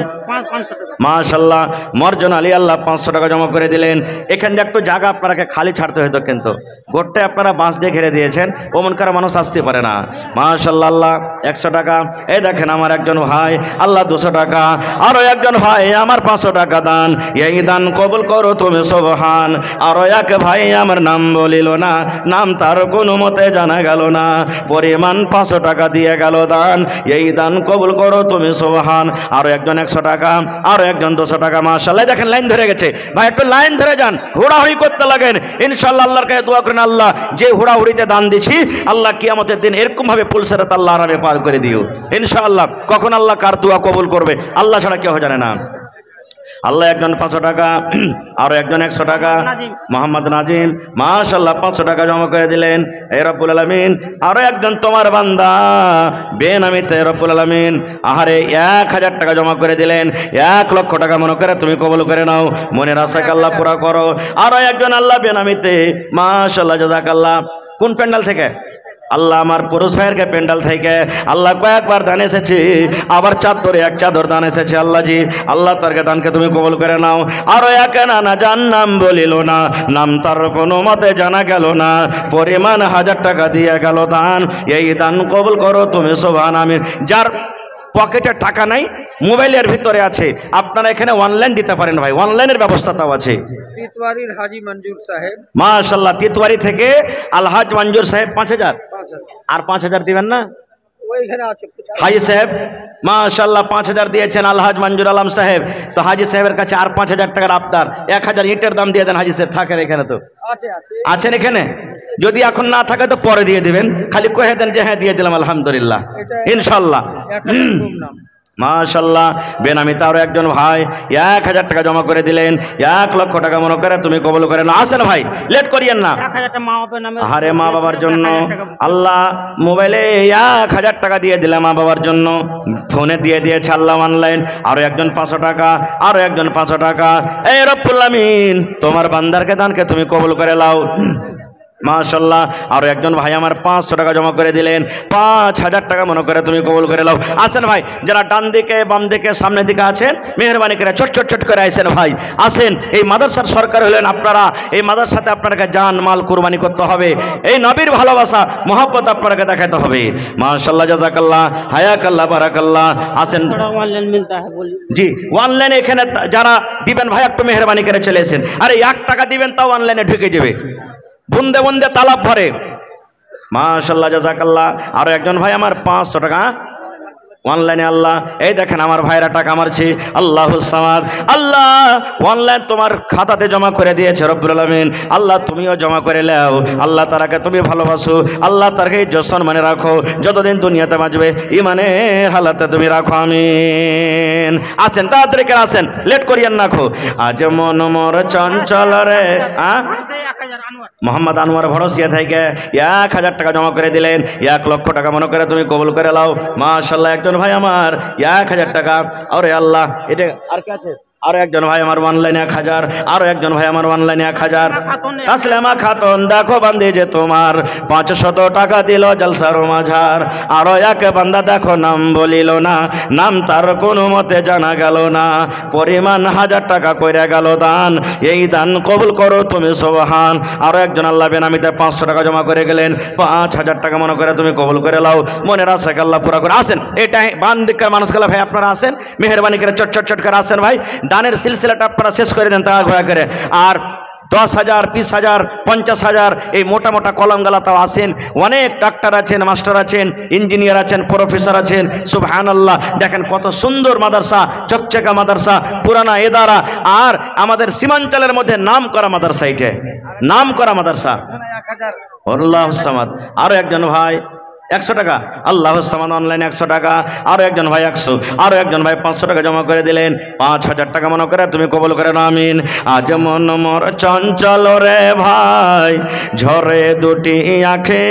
মাশাআল্লাহ, মর্জন আলী আল্লাহ 500 টাকা জমা করে দিলেন। এখান দিয়ে একটু জায়গা আপনাকে খালি ছাড়তে হতো, কিন্তু গোটটাই আপনারা বাঁশ দিয়ে ঘিরে দিয়েছেন, ওমন কারা মানুষ আসতে পারে না। মাশাআল্লাহ, আল্লাহ 100 টাকা। এই দেখেন আমার একজন ভাই আল্লাহ 200 টাকা, আরো একজন ভাই আমার 500 টাকা দান। এই দান কবুল করো তুমি সুবহান। আরো এক ভাই আমার নাম বলিল না, নাম তার কোনো মতে জানা গেল না, পরিমাণ 500 টাকা দিয়ে গেল দান। এই দান কবুল করো তুমি সুবহান। আরো একজন 100 টাকা, আরো একজন 200 টাকা। মাশাআল্লাহ, দেখেন লাইন ধরে গেছে ভাই, একটু লাইন ধরে যান, হুড়াহুড়ি করতে লাগেন। ইনশাআল্লাহ আল্লাহর কাছে দোয়া করেন, আল্লাহ যে হুড়াহুড়িতে দান দিছি, আল্লাহ কিয়ামতের দিন এরকম ভাবে পুলসেরাত আল্লাহ আরামে পার করে দিও ইনশাআল্লাহ। কখন আল্লাহ কার দোয়া কবুল করবে আল্লাহ ছাড়া কেউ জানে না। আল্লাহ একজন 500 টাকা, আরো একজন 100 টাকা, মোহাম্মদ নাজিম মাশাআল্লাহ 500 টাকা জমা করে দিলেন। এই রব্বুল আলামিন আরো একজন তোমার বান্দা বেনামিতে রব্বুল আলামিন আহারে 1000 টাকা জমা করে দিলেন। 1 লক্ষ টাকা মনে করে তুমি কবুল করে নাও, মনের আশাকে আল্লাহ পুরা করো। আরো একজন আল্লাহ বেনামিতে মাশাআল্লাহ, জাযাকাল্লাহ। কোন প্যান্ডাল থেকে? আল্লাহ আমার পুরুষ ভাইয়ের প্যান্ডাল থেকে আল্লাহ কয়েকবার দান এসেছে, আবার চাদরে 1 চাদর দান এসেছে। আল্লাহ জি, আল্লাহ তারকে দানকে তুমি কবুল করে নাও। আরো এক না যার নাম বলিল না, নাম তার কোনো মতে জানা গেল না, পরিমাণ 1000 টাকা দিয়ে গেল দান। এই দান কবুল করো তুমি সুবহান। আমিন। যার পকেটে টাকা নাই, মোবাইলের ভিতরে আছে, আপনারা এখানে অনলাইন দিতে পারেন ভাই, অনলাইনের ব্যবস্থাটাও আছে। তিতওয়ারির হাজী মঞ্জুর সাহেব মাশাআল্লাহ, তিতওয়ারি থেকে আলহাজ মঞ্জুর সাহেব 5000। আর 5000 দিবেন না? ওইখানে আছে হাজি সাহেব মাশাআল্লাহ 5000 দিয়েছেন আলহাজ মঞ্জুর আলম সাহেব। তো হাজি সাহেবের কাছে আর 5000 টাকার আবদার, 1000 ইটের দাম দিয়ে দেন। হাজি সাহেব থাকেন এখানে? তো আছেন এখানে? যদি এখন না থাকে তো পরে দিয়ে দিবেন, খালি কয়ে দেন যে হ্যাঁ দিয়ে দিলাম আলহামদুলিল্লাহ ইনশাআল্লাহ। মাশাআল্লাহ, বেনামিতে আরো একজন ভাই 1000 টাকা জমা করে দিলেন। 1 লক্ষ টাকা মনে করে তুমি কবুল করে নাও। আসেন ভাই, লেট করিয়েন না। আরে মা বাবার জন্য আল্লাহ মোবাইলে 1000 টাকা দিয়ে দিলাম, মা বাবার জন্য ফোনে দিয়ে দিয়েছে আল্লাহ অনলাইন। আরো একজন 500 টাকা, আরো একজন 500 টাকা। এই রব্বুল আমিন তোমার বান্দারকে দানকে তুমি কবুল করে নাও। মাশাআল্লাহ, আরো একজন ভাই আমার 500 টাকা জমা করে দিলেন। 5000 টাকা মনে করে তুমি কবুল করে নাও। আসেন ভাই, যারা ডান দিকে বাম দিকে সামনের দিকে আছেন মেহরবানি করে ছোট ছোট ছোট করে আসেন ভাই, আসেন। এই মাদ্রাসার সরকার হলেন আপনারা, এই মাদ্রাসাতে আপনাকে জান মাল কুরবানি করতে হবে, এই নবীর ভালোবাসা মহব্বত আপনাকে দেখাতে হবে। মাশাআল্লাহ, জাযাকাল্লাহ, হায়াকাল্লাহ, বারাকাল্লাহ। আসেন জি, অনলাইনে এখানে যারা দিবেন ভাই একটু মেহরবানি করে চলে আসেন। আরে 1 টাকা দিবেন তাও অনলাইনে ঢুকে যাবে, বুন্দে বুন্দে তালাব ভরে। মাশাআল্লাহ, জাযাকাল্লাহ। আরো একজন ভাই আমার 500 টাকা অনলাইনে। আল্লাহ এই দেখেন আমার ভাইরা টাকা মারছে। আল্লাহুস সামাদ। আল্লাহ অনলাইন তোমার খাতাতে জমা করে দিয়েছে রব্বুল আলামিন। আল্লাহ তুমিও জমা করে নাও। আল্লাহ তারাকে তুমি ভালোবাসো, আল্লাহ তারকে যশন মানে রাখো, যতদিন দুনিয়াতে বাঁচবে ইমানের হালাতে তুমি রাখো। আমিন। আছেন তাড়াতাড়ি করে আসেন, লেট করিয়েন না। খো আজ মন মোর চঞ্চল রে। মোহাম্মদ আনোয়ার ভরসিয়া থেকে 1000 টাকা জমা করে দিলেন। 1 লক্ষ টাকা মনে করে তুমি কবুল করে নাও। মাশাআল্লাহ, একজন ভাই আমার 1000 টাকা। আরে আল্লাহ, এটা আর কে আছে? আরো একজন ভাই আমার অনলাইনে 1000, আরো একজন ভাই আমার অনলাইনে 1000। তাসলিমা খাতুন দেখো বান্দে যে তোমার 500 টাকা দিল জলসার মাঝার। আরো এক বান্দা দেখো নাম বলিল না, নাম তার কোনো মতে জানা গেল না, পরিমাণ 1000 টাকা কইরা গেল দান। এই দান কবুল করো তুমি সুবহান। আরো একজন আল্লাহ বেনামিতে 500 টাকা জমা করে গেলেন, 5000 টাকা মনে করে তুমি কবুল করে লাও, মনের আশাকে আল্লাহ পুরা করে। আসেন এটা বান্দিকার মানুষগুলো ভাই আপনারা আসেন, মেহেরবানি করে চট চট চট করে আসেন ভাই, দানের সিলসিলাটা আপনারা শেষ করে দেন তাড়া ঘোরা করে। আর 10,000, 20,000, 50,000 এই মোটা মোটা কলমগালা তাও আসেন। অনেক ডাক্তার আছেন, মাস্টার আছেন, ইঞ্জিনিয়ার আছেন, প্রফেসর আছেন। সুবহানাল্লাহ, দেখেন কত সুন্দর মাদ্রাসা, চকচকা মাদ্রাসা, পুরানা এদারা। আর আমাদের সীমাঞ্চলের মধ্যে নাম করা মাদ্রাসা, এটা নাম করা মাদ্রাসা। আল্লাহু সামাদ। আরো একজন ভাই 100 টাকা, আল্লাহু সামাদ অনলাইনে 100 টাকা। আরো একজন ভাই 100, আরো একজন ভাই 500 টাকা জমা করে দিলেন, 5000 টাকা মনে করে তুমি কবুল করে নাও আমিন। আজ মন মোর চঞ্চল রে ভাই, ঝরে দুটি আঁখে,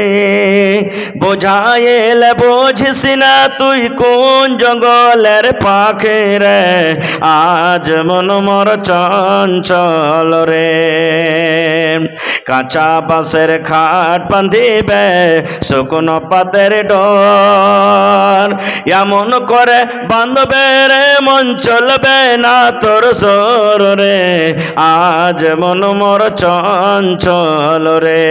বোঝাইলে বুঝিস না তুই কোন জঙ্গলের পাখে রে। আজ মন মোর চঞ্চল রে, কাঁচা বাঁশের খাট বাঁধিবে শুকনো পাতের ডর, এমন করে বাঁধবে রে মন চলবে না তোর সর রে। আজ মন মোর চঞ্চল রে।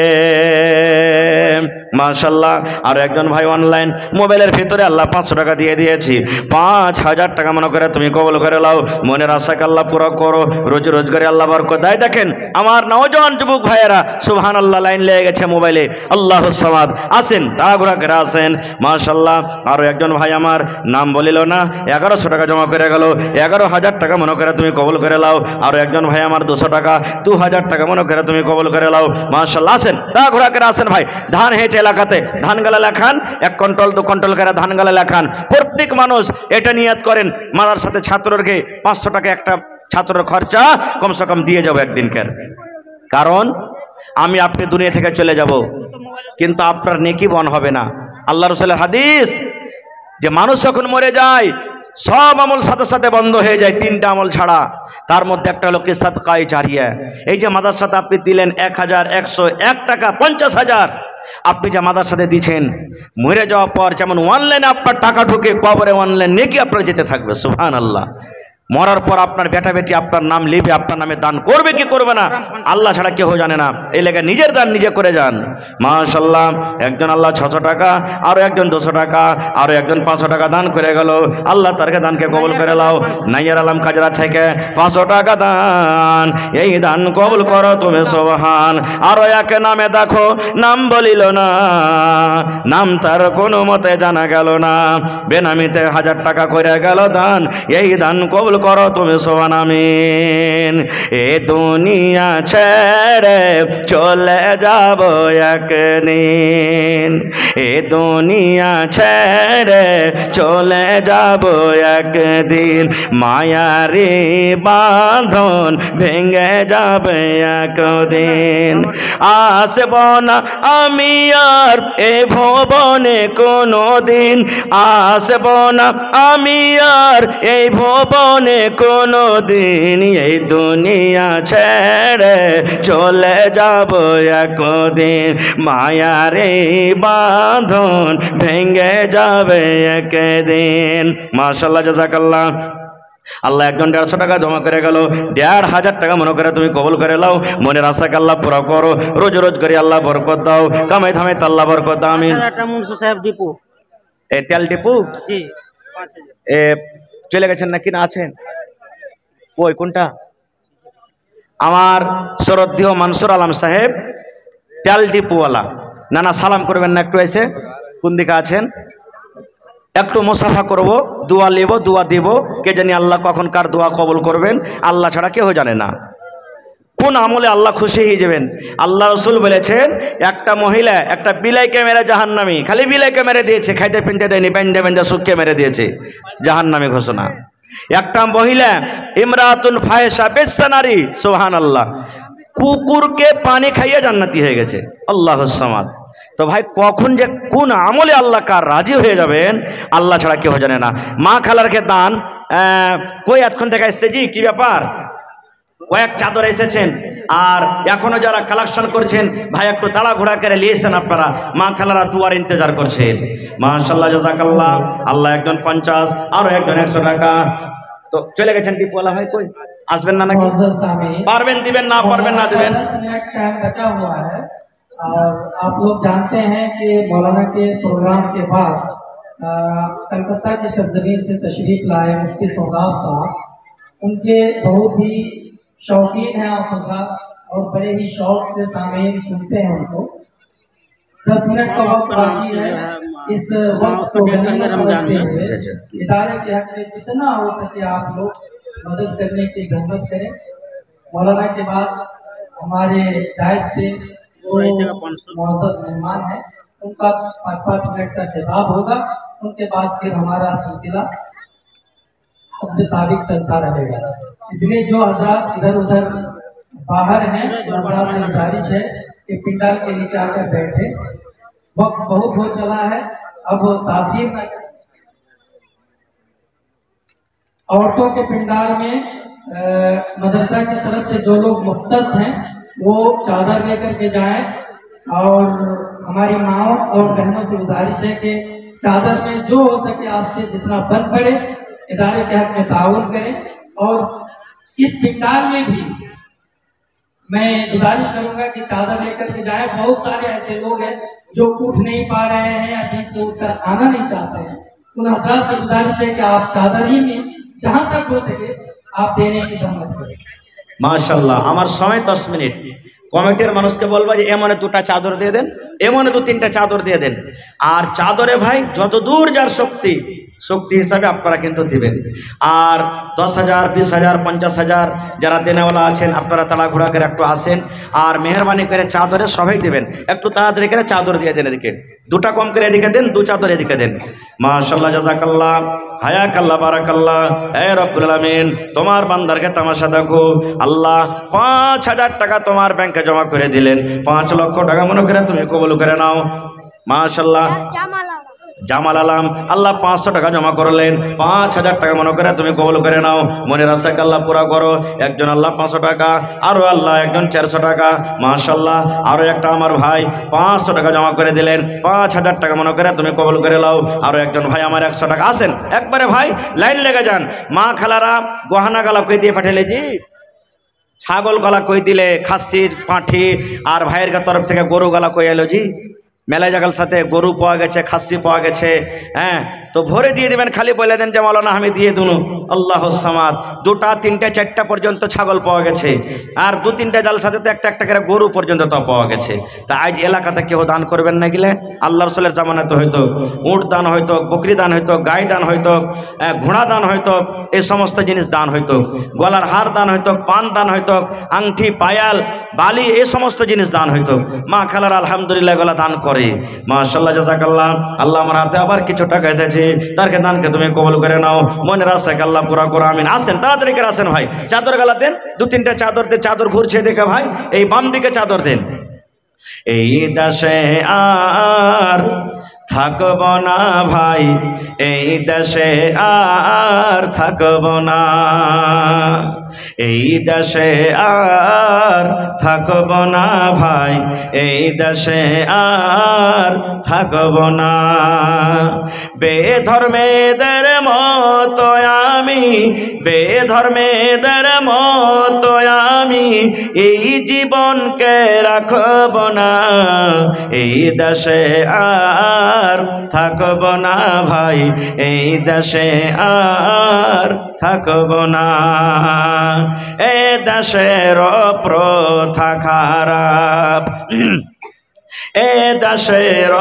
মাশাআল্লাহ। আর একজন ভাই অনলাইন মোবাইলের ভিতরে আল্লাহ 500 টাকা দিয়ে দিয়েছি, 5000 টাকা মনে করে তুমি কবুল করে লাও, মনের আশাকে আল্লাহ পুরো করো, রোজি রোজগারে আল্লাহ বরকত দেয়। দেখেন আমার নওজোয়ান যুবক ভাইয়েরা সুবহানাল্লাহ লাইন লেগে গেছে মোবাইলে, আল্লাহুস সামাদ। আসেন তাড়াহুড়া করে আসেন। মাশাআল্লাহ। আরো একজন ভাই আমার নাম বলিল না, 1100 টাকা জমা করে গেল, 11,000 টাকা মনে করে তুমি কবুল করে লাও। আরো একজন ভাই আমার 200 টাকা, 2000 টাকা মনে করে তুমি কবুল করে লাও। মাশাআল্লাহ। আসেন তাড়াহুড়া করে আসেন ভাই। ধান হয়েছে এলাকাতে, ধান গালা লেখান, 1 কুইন্টাল 2 কুইন্টাল করে ধান গালা লেখান। প্রত্যেক মানুষ এটা নিয়ত করেন, মাদার সাথে ছাত্রকে 500 টাকা একটা ছাত্রের খরচা কমসে কম দিয়ে যাবো একদিনকার। কারণ আমি আপনি দুনিয়া থেকে চলে যাব, কিন্তু আপনার নেকি বন হবে না। আল্লাহ রাসূলের হাদিস যে মানুষ যখন মরে যায় সব আমল সাথে সাথে বন্ধ হয়ে যায়, 3টা আমল ছাড়া। তার মধ্যে একটা হলো কি সাদকায়ে জারিয়া। এই যে মাদ্রাসাতে আপনি দিলেন 1000, 101 টাকা, 50,000 আপনি যে মাদ্রাসাতে দিচ্ছেন, মরে যাওয়ার পর যেমন অনলাইনে আপনার টাকা ঢুকে, কবরে অনলাইন নেকি আপনার যেতে থাকবে। সুবহানাল্লাহ। মরার পর আপনার বেটা বেটি আপনার নাম লিবে, আপনার নামে দান করবে কি করবে না আল্লাহ ছাড়া কেউ জানে না। এই লেগে নিজের দান নিজে করে যান। মাশাআল্লাহ। একজন আল্লাহ 600 টাকা, আরো একজন 200 টাকা, আরো একজন 500 টাকা দান করে গেল। আল্লাহ তারকে দানকে কবুল করে লাও। নাইয়ার আলম কাজরা থেকে 500 টাকা দান, এই দান কবুল করো তুমি সুবহান। আরো এক নামে দেখো নাম বলিল না, নাম তার কোনো মতে জানা গেল না, বেনামিতে 1000 টাকা করে গেল দান, এই দান কবুল করো তুমি সুবহান আমিন। এ দুনিয়া ছেড়ে চলে যাব একদিন, এ দুনিয়া ছেড়ে চলে যাব একদিন, মায়ারি বাঁধন ভেঙে যাবে একদিন। আসব না আমি আর এ ভুবনে কোনো দিন, আসব না আমি আর এই ভুবনে কোনো দিন, এই দুনিয়া ছেড়ে চলে যাব একদিন, মায়ারে বাঁধন ভেঙে যাবে একদিন। মাশাআল্লাহ, জাযাকাল্লাহ। আল্লাহ একজন 150 টাকা জমা করে গেল, 1,500 টাকা মনে করে তুমি কবুল করে লাও, মনের আশাকে আল্লাহ পুরা করো, রোজ রোজ করে আল্লাহ বরকত দাও, কামাই ধামে আল্লাহ বরকত দাও আমিন। এই তেল ডিপু এ চলে গেছেন নাকি না আছেন? ওই কোনটা? আমার শ্রদ্ধেয় মানসুর আলম সাহেব তেল ডিপুওয়ালা। না না সালাম করবেন না একটু এসে? কোন দিকে আছেন? একটু মুসাফা করব, দোয়া নেব, দোয়া দেব। কে জানি আল্লাহ কখন কার দোয়া কবুল করবেন, আল্লাহ ছাড়া কেউ জানে না। কোন আমলে আল্লাহ খুশি হয়ে যাবেন। আল্লাহ রসুল বলেছেন একটা মহিলা একটা বিলাইকে মেরে জাহান্নামী, খালি বিলাইকে মেরে দিয়েছে, খাইতে পিনতে দেয়নি, বেঁধে বেঁধে সুখকে মেরে দিয়েছে, জাহান্নামী ঘোষণা। একটা মহিলা ইমরাতুন ফাহিশা, বেশ্যা নারী, সুবহানাল্লাহ, কুকুরকে পানি খাইয়ে জান্নাতি হয়ে গেছে। আল্লাহুস সামাদ। তো ভাই কখন যে কোন আমলে আল্লাহ কার রাজি হয়ে যাবেন আল্লাহ ছাড়া কেউ জানে না। মা খালারকে দান কই এতক্ষণ থেকে এসছে জি, কি ব্যাপার? কয়েক চাদর এসেছেন, আর এখনো যারা কালেকশন করছেন ভাই একটু তাড়াঘোড়া করে নিয়েছেন আপনারা। মা খালারা দুয়ার ইন্তজার করছেন। মাশাআল্লাহ, জাযাকাল্লাহ। আল্লাহ একজন 50, আরো একজন 100 টাকা। তো চলে গেছেন টিপওয়ালা ভাই, কই আসবেন না নাকি? পারবেন দিবেন, না পারবেন না দিবেন। बचा हुआ है और आप लोग जानते हैं कि मौलाना के प्रोग्राम के बाद कलकत्ता की सरजमीन से तशरीफ लाए मुफ्ती सोहराब साहब। उनके बहुत ही शौकीन हैं आप हज़रात और बड़े ही शौक से सामीन सुनते हैं उनको। 10 मिनट का वक्त बाकी है। इस वक्त को गनीमत समझते हुए इदारे के हक में जितना हो सके आप लोग मदद करने की जरूरत करें। मौलाना के बाद हमारे दायित्व पे वो मुअज़्ज़ज़ मेहमान हैं, उनका 5-5 मिनट का खिताब होगा। उनके बाद फिर हमारा सिलसिला हस्ब साबिक चलता रहेगा। इसलिए जो हजरात इधर उधर बाहर हैं, हजरात से गुजारिश है कि पिंडाल के नीचे आकर बैठे। वक्त बहुत हो चला है, अब ताख़ीर न करें। औरतों के पिंडाल में मदरसा की तरफ से जो लोग मुख्तस हैं वो चादर लेकर के जाएं, और हमारी माओ और बहनों से गुजारिश है कि चादर में जो हो सके आपसे जितना बन पड़े इदारे के हक में ताउन करें। और इस पिंडाल में भी मैं गुजारिश करूंगा कि चादर लेकर के जाएं। बहुत सारे ऐसे लोग हैं जो उठ नहीं पा रहे हैं या बीच से उठकर आना नहीं चाहते हैं। उन हजरात से गुजारिश है कि आप चादर ही में जहां तक हो सके आप देने की जहमत करें। মাশাআল্লাহ। আমার সময় 10 মিনিট। কমিটির মানুষকে বলবো যে এমনে 2টা চাদর দিয়ে দেন, এমনে 2-3টা চাদর দিয়ে দেন। আর চাদরে ভাই যত দূর যার শক্তি, শক্তি হিসাবে আপনারা কিন্তু দিবেন। আর 10,000, 20,000, 50,000 যারা দেনেওয়ালা আছেন আপনারা তাড়াহুড়া করে একটু আসেন, আর মেহরবানি করে চাদরে সবাই দিবেন। একটু তাড়াতাড়ি করে চাদর দিয়ে দেন। এদিকে 2টা কম করে এদিকে দেন, 2 চাদর এদিকে দেন। মাশাআল্লাহ, জাযাকাল্লাহ, হায়াকাল্লাহ, বারাকাল্লাহ। হে রব্বুল আলামিন, তোমার বান্দারকে তামাশা দেখো। আল্লাহ 5,000 টাকা তোমার ব্যাংকে জমা করে দিলেন, 5 লক্ষ টাকা মনে করে তুমি কবুল করে নাও। মাশাআল্লাহ, জামাল আলম আল্লাহ 500 টাকা জমা করলেন, 5,000 টাকা মনে করে তুমি কবুল করে নাও। মনের আশাকে আল্লাহ পুরা করো। একজন আল্লাহ 500 টাকা, আরো আল্লাহ একজন 400 টাকা। মাশাআল্লাহ, আরো একটা আমার ভাই 500 টাকা জমা করে দিলেন, 5,000 টাকা মনে করে তুমি কবুল করে নাও। আরো একজন ভাই আমার 100 টাকা। আসেন একবারে ভাই, লাইন লেগে যান। মা খালারা গহনা গালা কই দিয়ে পাঠালে জি, ছাগল গলা কই দিলে, খাসির পাঁঠি, আর ভাইয়ের তরফ থেকে গরু গলা কই এলো জি। মেলা জাগাল সাথে গরু পাওয়া গেছে, খাসি পাওয়া গেছে। হ্যাঁ, তো ভরে দিয়ে দিবেন, খালি বলে দেন যে মাওলানা আমি দিয়ে দুনু। আল্লাহ সামাদ। 2টা 3টে 4টা পর্যন্ত ছাগল পাওয়া গেছে, আর 2-3টে জাল সাথে তো একটা করে গরু পর্যন্ত তো পাওয়া গেছে। তা আজ এলাকাতে কেউ দান করবেন না গেলে? আল্লাহ রসুলের জামানাতে হয়তো উট দান হয়তো, বকরি দান হয়তো, গাই দান হয়তো, ঘোড়া দান হয়তো, এই সমস্ত জিনিস দান হয়তো, গলার হার দান হয়তো, পান দান হয়তো, আংটি, পায়াল, বালি, এই সমস্ত জিনিস দান হয়তো। মা খালার আলহামদুলিল্লাহ গলা দান করে। মাশাআল্লাহ, জাযাকাল্লাহ। আল্লাহ আমার হাতে আবার কিছু টাকা এসেছে, তারকে দানকে তুমি কবুল করে নাও। মনের আশাকে আল্লাহ পুরা করো, আমিন। আসেন তাড়াতাড়ি করে আসেন ভাই, চাদর গালা দেন। 2-3টা চাদর দেন। চাদর ঘুরছে দেখে ভাই, এই বাম দিকে চাদর দেন। এই দেশে আর থাকব না ভাই, এই দেশে আর থাকব না, এই দেশে আর থাকব না ভাই, এই দেশে আর থাকব না। বেধর্মেদের মতো আমি, বেধর্মেদের মতো আমি এই জীবনকে রাখব না, এই দেশে আর থাকব না ভাই, এই দেশে আর থাকব না। এ দেশের প্রথা খারাপ, এ দেশের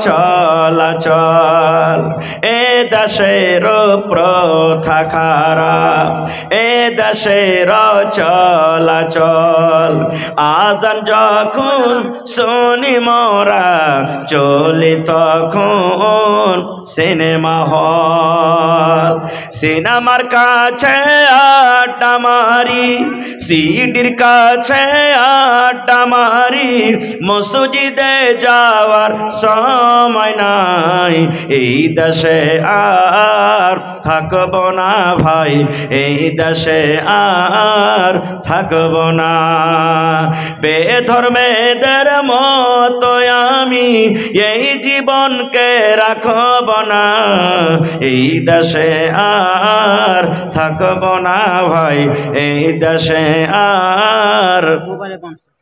চলাচল, এ দেশের প্রথা খারাপ, এ দেশের চলাচল। আযান যখন শুনি মোরা চলি তখন সিনেমা হল, সিনেমার কাছে আড্ডা মারি, সিডির কাছে আড্ডা মারি, মসজিদে যাওয়ার সময় নাই, এই দেশে আর থাকব না ভাই, এই দেশে আর থাকব না। বেধর্মেদের মতো আমি এই জীবনকে রাখব না, এই দেশে আর থাকব না ভাই, এই দেশে আর।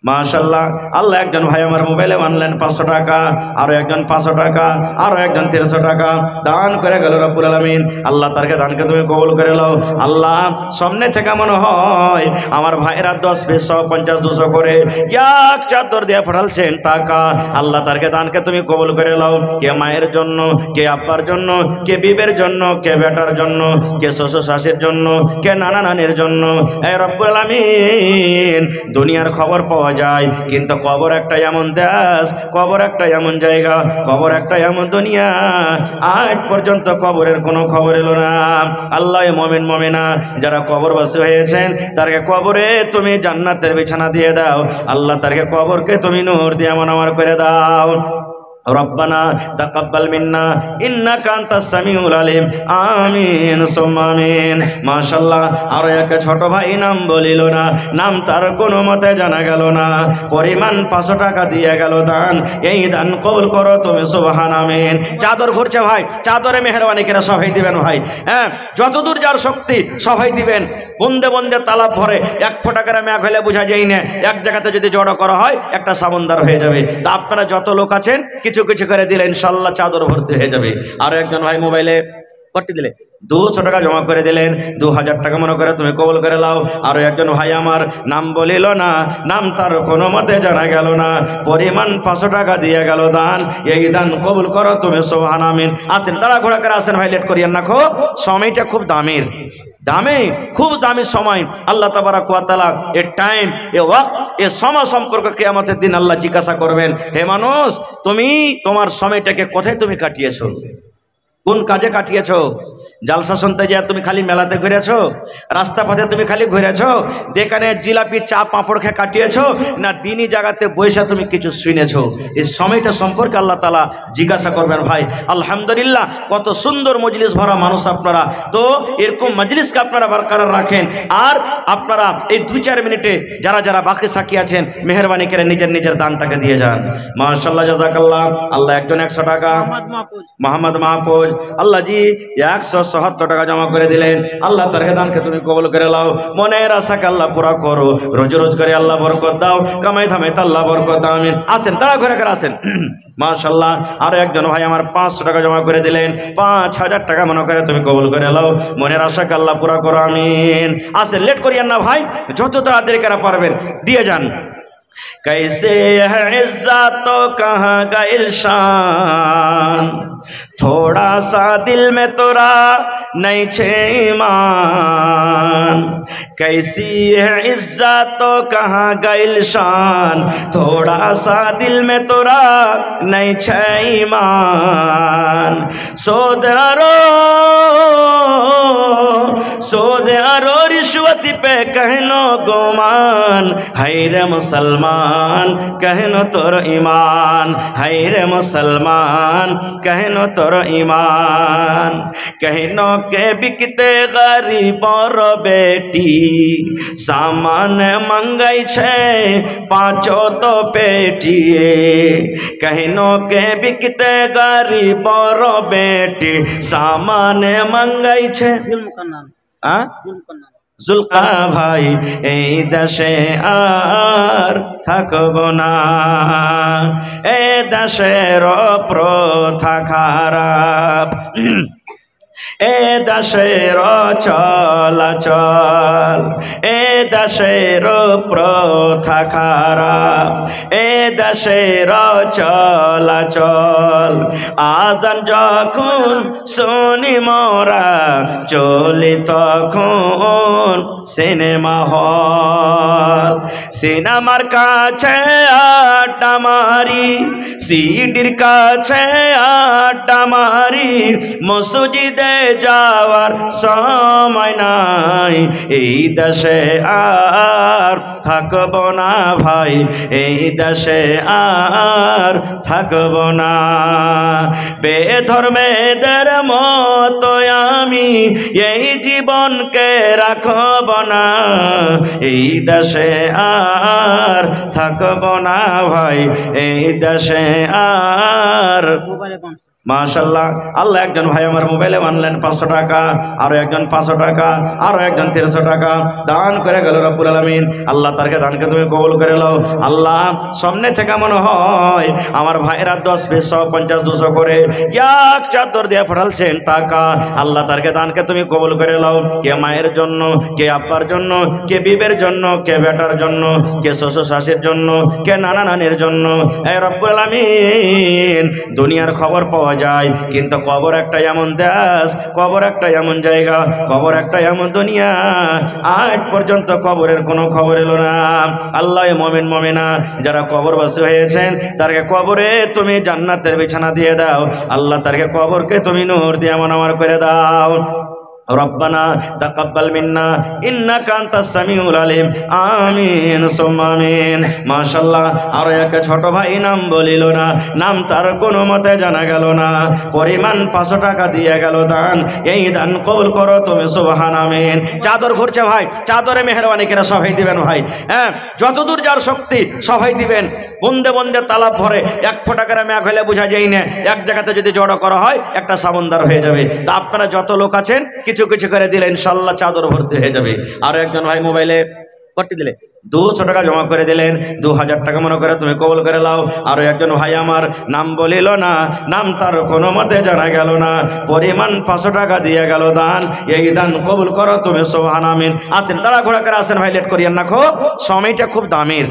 মাশাআল্লাহ, আল্লাহ একজন ভাই আমার মোবাইলে মানলেন 500 টাকা, আরো একজন 500 টাকা, আরো একজন 300 টাকা দান করে গেল রব্বুল আলামিন। আল্লাহ তারকে দানকে তুমি কবুল করে নাও। আল্লাহ সামনে থেকে মনে হয় আমার ভাইরা 10, 20, 150, 200 করে এক চাদর দিয়ে পাঠালছেন টাকা। আল্লাহ তারকে দানকে তুমি কবুল করে নাও। কে মায়ের জন্য, কে আব্বার জন্য, কে বিবের জন্য, কে বেটার জন্য, কে শ্বশুর শাশুড়ির জন্য, কে নানা নানির জন্য। এ রব্বুল আলামিন, দুনিয়ার খবর পাওয়া যায় কিন্তু কবর একটা এমন দেশ, কবর একটা এমন জায়গা, কবর একটা এমন দুনিয়া, আজ পর্যন্ত কবরের কোনো খবর এলো না। আল্লাহ মুমিন মুমিনা যারা কবরবাসী হয়েছেন তারকে কবরে তুমি জান্নাতের বিছানা দিয়ে দাও। আল্লাহ তারকে কবরকে তুমি নূর দিয়ে মনোয়ার করে দাও। রব্বানা তাকাব্বাল মিন্না ইন্নাকা আনতাস সামিউল আলিম, আমিন সুম্মা আমিন। মাশাআল্লাহ, আর এক ছোট ভাই নাম বলিল না, নাম তার কোনো মতে জানা গেল না, পরিমাণ 500 টাকা দিয়ে গেল দান। এই দান কবুল করো তুমি, সুবহান আমিন। চাদর ঘুরছে ভাই, চাদরে মেহরবানি করে সবাই দিবেন ভাই, হ্যাঁ যতদূর যার শক্তি সবাই দিবেন। বন্দে বন্দে তালাব ভরে 1 ফোঁটা করে মেঘ হলে বোঝা যায় না, এক জায়গাতে যদি জড়ো করা হয় একটা সামুন্দার হয়ে যাবে। তা আপনারা যত লোক আছেন কিছু কিছু করে দিলে ইনশাল্লাহ চাদর ভর্তি হয়ে যাবে। আর একজন ভাই মোবাইলে করতে দিলে 200 টাকা জমা করে দিলেন, 2000 টাকা মনে করে তুমি কবুল করে লাও। আর একজন ভাই আমার নাম বলিল না, নাম তার কোনো মতে জানা গেল না, পরিমাণ 500 টাকা দিয়ে গেল দান। এই দান কবুল করো তুমি, সুবহান আমিন। আসেন তাড়াহুড়া করে আসেন ভাই, লেট করিয়েন না, খুব সময়টা খুব দামের, দামি, খুব দামি সময়। আল্লাহ তাবারাক ওয়া তাআলা এ টাইম, এ ওয়াক্ত, এ সময় সম্পর্কে কিয়ামতের দিন আল্লাহ জিজ্ঞাসা করবেন, হে মানুষ তুমি তোমার সময়টাকে কোথায় তুমি কাটিয়েছো, কোন কাজে কাটিয়েছো? জালসা শুনতে যায় তুমি খালি মেলাতে ঘুরেছো, রাস্তা পথে তুমি খালি ঘুরেছো, দোকানে জিলাপি চা পাঁপড় খেয়ে কাটিয়েছো, না দিনই জায়গাতে বসে তুমি কিছু শুনেছো? এই সময়টা সম্পর্কে আল্লাহ তাআলা জিজ্ঞাসা করবেন ভাই। আলহামদুলিল্লাহ, কত সুন্দর মজলিস ভরা মানুষ আপনারা। তো এরকম মজলিসকে আপনারা বরকরার রাখেন। আর আপনারা এই 2-4 মিনিটে যারা যারা বাকি সাক্ষী আছেন মেহরবানি করে নিজের নিজের দানটাকে দিয়ে যান। মাশাআল্লাহ, জাযাকাল্লাহ। আল্লাহ একজন 100 টাকা, মোহাম্মদ মাহফুজ, আল্লাহ জি 170 টাকা জমা করে দিলেন। আল্লাহ তার দানকে তুমি কবুল করে নাও। মনের আশাকে আল্লাহ পুরা করো, রোজ রোজ করে আল্লাহ বরকত দাও, কামাই থামাইতে আল্লাহ বরকত দাও, আমিন। আসেন তারা ঘরে ঘরে আসেন। মাশাআল্লাহ, আর একজন ভাই আমার 500 টাকা জমা করে দিলেন, 5000 টাকা মনে করে তুমি কবুল করে নাও, মনের আশাকে আল্লাহ পুরা করো, আমিন। আসেন, লেট করিয়েন না ভাই, যত তাড়াতাড়ি করে পারবেন দিয়ে যান। कैसे है इज्जत तो कहाँ गइल शान, थोड़ा सा दिल में तोरा नहीं छे ईमान। कैसी है इज्जत तो कहाँ गइल शान, थोड़ा सा दिल में तोरा नहीं छे ईमान। सोदरो रिश्वती पे कहनो गुमान, है रे मुसलमान कहनो तोर ईमान, है रे मुसलमान कहनो तोर ईमान। कहनो के बिकते गरीबों बेटी, सामान मंगाई छे 5 तो पेटिए। कहनो के बिकते गरीबों बेटी, सामान मंगाई छे। जुल्का भाई এই দেশে আর থাকব না, এ দেশের প্রথা খারাপ, এ দেশের চলাচল, এ দেশের প্রথা খারাপ, এ দেশের চলাচল। আজান যখন শুনি মোরা চলি তখন সিনেমা হল, সিনেমার কাছে আড্ডা মারি, সিডির কাছে আড্ডা মারি, মসজিদে যাওয়ার সময় নাই। এই দেশে আর থাকব না ভাই, এই দেশে আর থাকব না। বেধর্মেদের মতো আমি এই জীবনকে রাখব না, এই দেশে আর থাকব না ভাই, এই দেশে আর। মাশাআল্লাহ, আল্লাহ একজন ভাই আমার মোবাইলে মানলেন 500 টাকা, আরো একজন 500 টাকা, আরো একজন 300 টাকা দান করে গেল রব্বুল আলামিন। আল্লাহ তারকে দানকে তুমি কবুল করে নাও। আল্লাহ সামনে থেকে মনে হয় আমার ভাইরা 10, 20, 100, 50, 200 করে এক চাদর দিয়ে পাঠালছেন টাকা। আল্লাহ তারকে দানকে তুমি কবুল করে নাও। কে মায়ের জন্য, কে আব্বার জন্য, কে বিবের জন্য, কে বেটার জন্য, কে শ্বশুর শাশুড়ির জন্য, কে নানা নানির জন্য। এ রব্বুল আলামিন, দুনিয়ার খবর পাওয়া যায় কিন্তু কবর একটা এমন দেশ, কবর একটা এমন জায়গা, কবর একটা এমন দুনিয়া, আজ পর্যন্ত কবরের কোনো খবর এলো না। আল্লাহ মুমিন মুমিনা যারা কবরবাসী হয়েছেন তারকে কবরে তুমি জান্নাতের বিছানা দিয়ে দাও। আল্লাহ তারকে কবরকে তুমি নূর দিয়ে মনোয়ার করে দাও। রব্বানা তাকাব্বাল মিন্না ইন্নাকা আনতাস সামিউল আলিম, আমিন সুম্মা আমিন। মাশাআল্লাহ, আর এক ছোট ভাই নাম বলিল না, নাম তার কোনো মতে জানা গেল না, পরিমাণ 500 টাকা দিয়ে গেল দান। এই দান কবুল করো তুমি, সুবহান আমিন। চাদর ঘুরছে ভাই, চাদরে মেহেরবানি করে সবাই দিবেন ভাই, হ্যাঁ যতদূর যার শক্তি সবাই দিবেন। বন্দে বন্দে তালাব ভরে 1 ফোঁটা করে মেঘ হলে বোঝা যায় না, এক জায়গাতে যদি জড়ো করা হয় একটা সাবন্দার হয়ে যাবে। তা আপনারা যত লোক আছেন কিছু কিছু করে দিলে ইনশাল্লাহ চাদর ভর্তি হয়ে যাবে। আরো একজন ভাই মোবাইলে কটি দিলে 200 টাকা জমা করে দিলেন, 2000 টাকা মনে করে তুমি কবুল করে লাও। আরো একজন ভাই আমার নাম বলিল না, নাম তার কোনো মতে জানা গেল না, পরিমাণ 500 টাকা দিয়ে গেল দান। এই দান কবুল করো তুমি, সুবহান আমিন। আসেন তারা ঘোরা করে আসেন ভাই, লেট করিয়েন না, খুব সময়টা খুব দামের,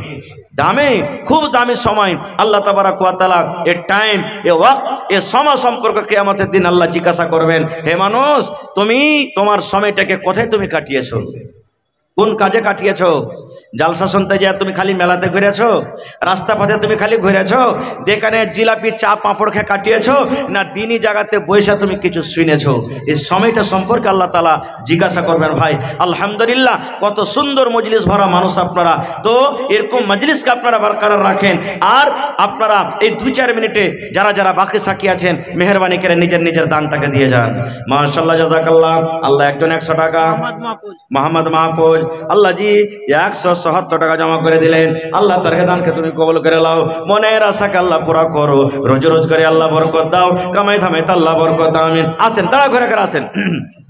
দামি খুব দামি সময়। আল্লাহ তাবারাক ওয়া তাআলা এ টাইম, এ ওয়াক্ত, এ সময় সম্পর্কে কিয়ামতের দিন আল্লাহ জিজ্ঞাসা করবেন, হে মানুষ তুমি তোমার সময়টাকে কোথায় তুমি কাটিয়েছো, কোন কাজে কাটিয়েছো? জালসা শুনতে যায় তুমি খালি মেলাতে ঘুরেছো, রাস্তা পথে তুমি খালি ঘুরেছো, যেখানে জিলাপি চা পাঁপড় খেয়ে কাটিয়েছো, না দিনই জায়গাতে বৈশা তুমি কিছু শুনেছো? এই সময়টা সম্পর্কে আল্লাহ তাআলা জিজ্ঞাসা করবেন ভাই। আলহামদুলিল্লাহ, কত সুন্দর মজলিস ভরা মানুষ আপনারা, তো এরকম মজলিসকে আপনারা বরকরার রাখেন। আর আপনারা এই 2-4 মিনিটে যারা যারা বাকি সাক্ষী আছেন মেহেরবানি করে নিজের নিজের দানটাকে দিয়ে যান। মাশাআল্লাহ, জাযাকাল্লাহ। আল্লাহ একজন 100 টাকা, মোহাম্মদ মাহফুজ, আল্লাহ জি 170 টাকা জমা করে দিলেন। আল্লাহ তার দানকে তুমি কবুল করে লাও, মনের আশাকে আল্লাহ পুরা করো, রোজ রোজ করে আল্লাহ বরকত দাও, কামাই ধামে আল্লাহ বরকত দাও, আমিন। আছেন তারা ঘরে ঘরে আছেন।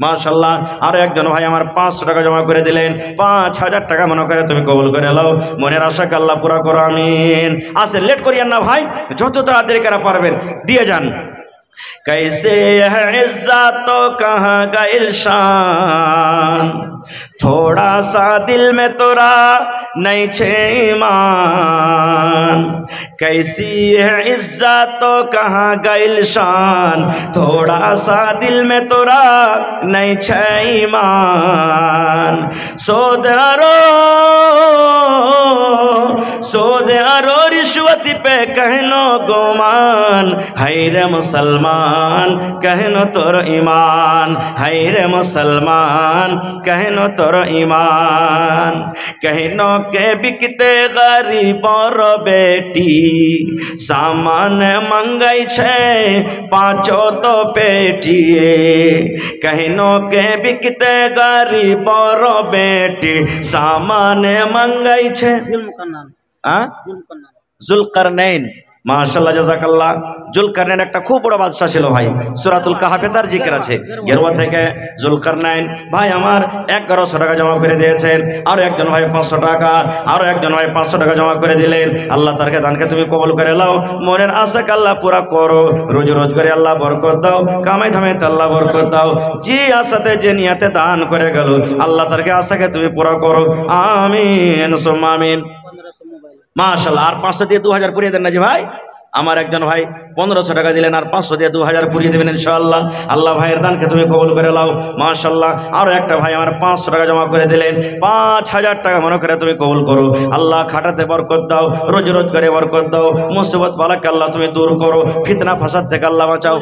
মাশাআল্লাহ, আরো একজন ভাই আমার 500 টাকা জমা করে দিলেন, 5000 টাকা মনে করে তুমি কবুল করে লাও, মনের আশাকে আল্লাহ পুরা করো, আমিন। আছেন, লেট করিয়েন না ভাই, যত তাড়াতাড়ি করে পারবেন দিয়ে যান। कैसे है इज्जत तो कहाँ गइल शान, थोड़ा सा दिल में तोरा नहीं छे ईमान, कैसी है इज्जत तो कहाँ गइल शान, थोड़ा सा दिल में तोरा नहीं छे ईमान, सोदे आरो रिश्वती पे कहनो गुमान, है रे मुसलमान कहनो तोर ईमान, है रे मुसलमान कहनो तोर ईमान, कहनो के बिकते गरीबों बेटी, सामान मंगाई छे 5 तो पेटी, कहनो के बिकते गरीबों बेटी, सामान मंगाई छे। जुलकरनैन, माशाल्लाह জাযাকাল্লাহ। जुलकरनैन একটা খুব বড় বাদশা ছিল ভাই, সূরাতুল কাহফে তার জিকির আছে। গেরুয়া থেকে जुलकरनैन ভাই আমার 1100 টাকা জমা করে দিয়েছেন। আর একজন ভাই 500 টাকা, আর একজন ভাই 500 টাকা জমা করে দিলেন। আল্লাহ তারকে দানকে তুমি কবুল করে নাও, মনের আশাকে আল্লাহ পুরা করো, রোজ রোজ করে আল্লাহ বরকত দাও, কামাই ধামে আল্লাহ বরকত দাও। যে আশাতে যে নিয়তে দান করে গেল আল্লাহ তারকে আশাকে তুমি পুরা করো, আমিন সুম্মা আমিন। মাশাআল্লাহ, আর 500 দিয়ে 2000 পুরিয়ে দেন না জি ভাই। আমার একজন ভাই 1500 টাকা দিলেন, আর 500 দিয়ে 2000 পুরিয়ে দেবেন ইনশাআল্লাহ। আল্লাহ ভাইয়ের দানকে তুমি কবুল করে নাও, মাশাআল্লাহ। আর একটা ভাই আমার 500 টাকা জমা করে দিলেন, 5000 টাকা মনে করে তুমি কবুল করো। আল্লাহ খাটাতে বরকত দাও, রোজ রোজ করে বরকত দাও, মুসিবত বালাকে আল্লাহ তুমি দূর করো, ফিতনা ফাসাদ থেকে আল্লাহ বাঁচাও।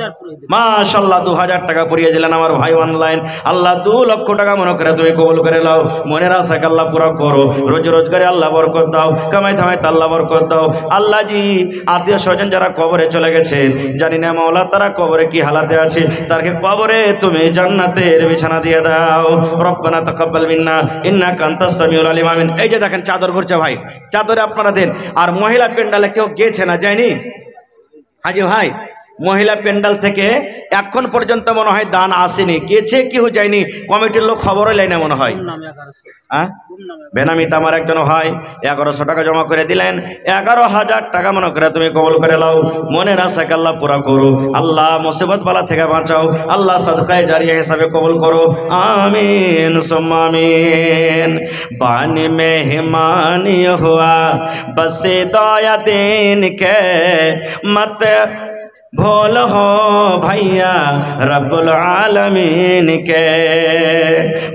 মাশাআল্লাহ, 2000 টাকা পুরিয়ে দিলেন আমার ভাই অনলাইন। আল্লাহ 2 লক্ষ টাকা মনে করে তুমি কবুল করে নাও, মনের আশাকে আল্লাহ পুরা করো, রোজ রোজ করে আল্লাহ বরকত দাও, কামাই ধামাই আল্লাহ বরকত দাও। আল্লাহ জি আত্মীয় স্বজন যারা কবরে চলে গেছে গেছেন, জানি না মাওলা তারা কবরে কি হালাতে আছে, তাকে কবরে তুমি জান্নাতের বিছানা দিয়ে দাও। রব্বানা তাকাব্বাল মিন্না ইন্নাকা আনতাস সামিউল আলিম। আমিন। এই যে দেখেন চাদর ঘুরছে ভাই, চাদরে আপনারা দেন। আর মহিলা প্যান্ডালে কেউ গেছে না, যায়নি হাজি ভাই? মহিলা প্যান্ডাল থেকে এখন পর্যন্ত মনে হয় দান আসেনি, গেছে কেউ যায়নি, কমিটির লোক খবরই লাই না মনে হয়। বেনামিতে আমার একজন হয় 1100 টাকা জমা করে দিলেন, 11,000 টাকা মনে করে তুমি কবুল করে লাও, মনের আশাকে আল্লাহ পুরা করো, আল্লাহ মুসিবত বালা থেকে বাঁচাও, আল্লাহ সদকায়ে জারিয়া হিসাবে কবুল করো, আমিন সুম্মা আমিন। বানি মেহমানি হুয়া বসে দয়া दिन के मत भूल हो भैया रब्बुल आलमीन के,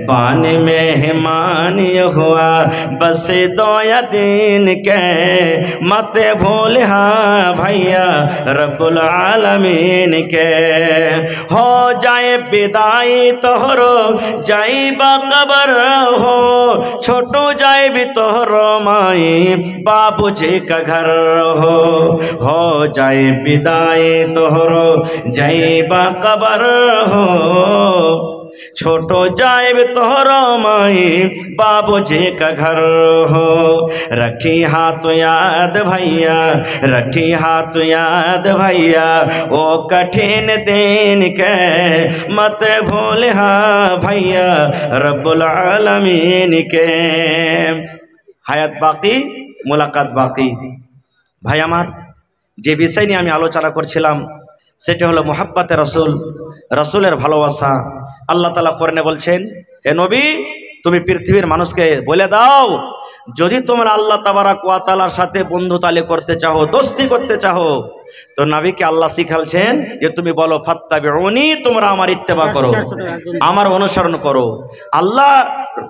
बान मेहमानी हुआ बस दया दिन के मत भूल हाँ भैया रब्बुल आलमीन के। हो जाए विदाई तोहरो जाई बकबर हो, छोटो जाए भी तोहरो माई बाबूजी का घर हो जाए विदाई तोहरो जाइबा कबर हो, छोटो जाए तोहरो माई बाबूजी का घर हो। रखी हाथ याद भैया, रखी हाथ याद भैया ओ कठिन दिन के मत भूल हाँ भैया रब्बुल आलमीन के। হায়াত বাকি, মুলাকাত বাকি। ভাই আমার, যে বিষয় নিয়ে আমি আলোচনা করছিলাম সেটা হলো মুহাব্বতে রাসূল, রাসূলের ভালোবাসা। আল্লাহ তাআলা কোরআনে বলছেন, হে নবী তুমি পৃথিবীর মানুষকে বলে দাও, যদি তোমরা আল্লাহ তাবারাক ওয়া তাআলার সাথে বন্ধুতালি করতে চাও, দোস্তি করতে চাও, তো নবীকে আল্লাহ শিখালছেন যে তুমি বলো ফাত্তাবিউনি, তোমরা আমার ইত্তেবা করো, আমার অনুসরণ করো। আল্লাহ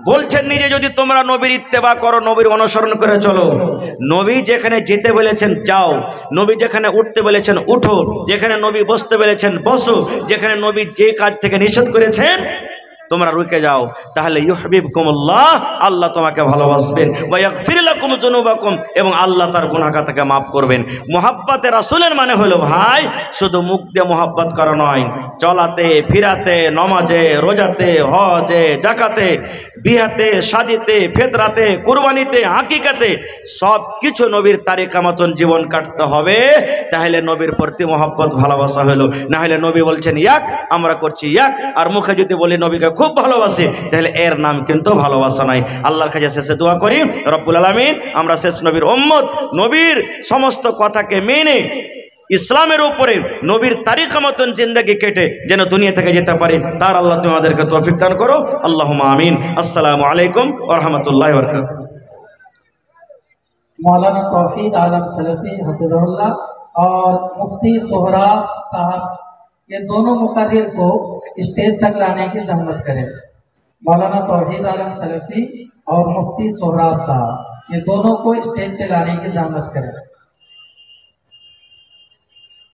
বলছেন নিজে, যদি তোমরা নবীর ইত্তেবা করো, নবীর অনুসরণ করে চলো, নবী যেখানে যেতে বলেছেন যাও, নবী যেখানে উঠতে বলেছেন উঠো, যেখানে নবী বসতে বলেছেন বসো, যেখানে নবী যে কাজ থেকে নিষেধ করেছেন তোমরা রুকে যাও, তাহলে ইউহিব্বুকুমুল্লাহ, আল্লাহ তোমাকে ভালোবাসবেন, ওয়া ইয়াগফির লাকুম যুনুবাকুম, এবং আল্লাহ তার গুনাহ খাতাকে মাফ করবেন। মুহাব্বতে রাসূলের মানে হলো ভাই শুধু মুখ দিয়ে মুহাব্বত করা নয়, চলাতে ফিরাতে, নমাজে রোজাতে, হজে যাকাতে, বিয়াতে শাদিতে, ফিতরাতে, কুরবানিতে, আকিকাতে সব কিছু নবীর তারিকা মতন জীবন কাটতে হবে, তাহলে নবীর প্রতি মুহাব্বত ভালোবাসা হলো। না হলে নবী বলছেন এক, আমরা করছি এক, আর মুখে যদি বলি নবীকে খুব ভালোবাসি, তাহলে এর নাম কিন্তু ভালোবাসা নাই। আল্লাহর কাছে শেষে দোয়া করি, রব্বুল আলামিন আমরা শেষ নবীর উম্মত, নবীর সমস্ত কথাকে মেনে ইসলামের উপরে নবীর তারিকা মতন জিন্দেগি কেটে যেন দুনিয়া থেকে যেতে পারি, তার আল্লাহ তুমি আমাদেরকে তৌফিক দান করো। আল্লাহুম্মা আমিন। আসসালামু আলাইকুম ওয়া রাহমাতুল্লাহি ওয়া বারাকাতুহু। मौलाना तौहीद आलम सलफी हफिज़हुल्लाह और मुफ्ती सोहराब साहब, ये दोनों मुकर्रिर को स्टेज तक लाने की जहमत करें। मौलाना तौहीद आलम सलफी और मुफ्ती सोहराब साहब, ये दोनों को स्टेज पे लाने की जहमत करें।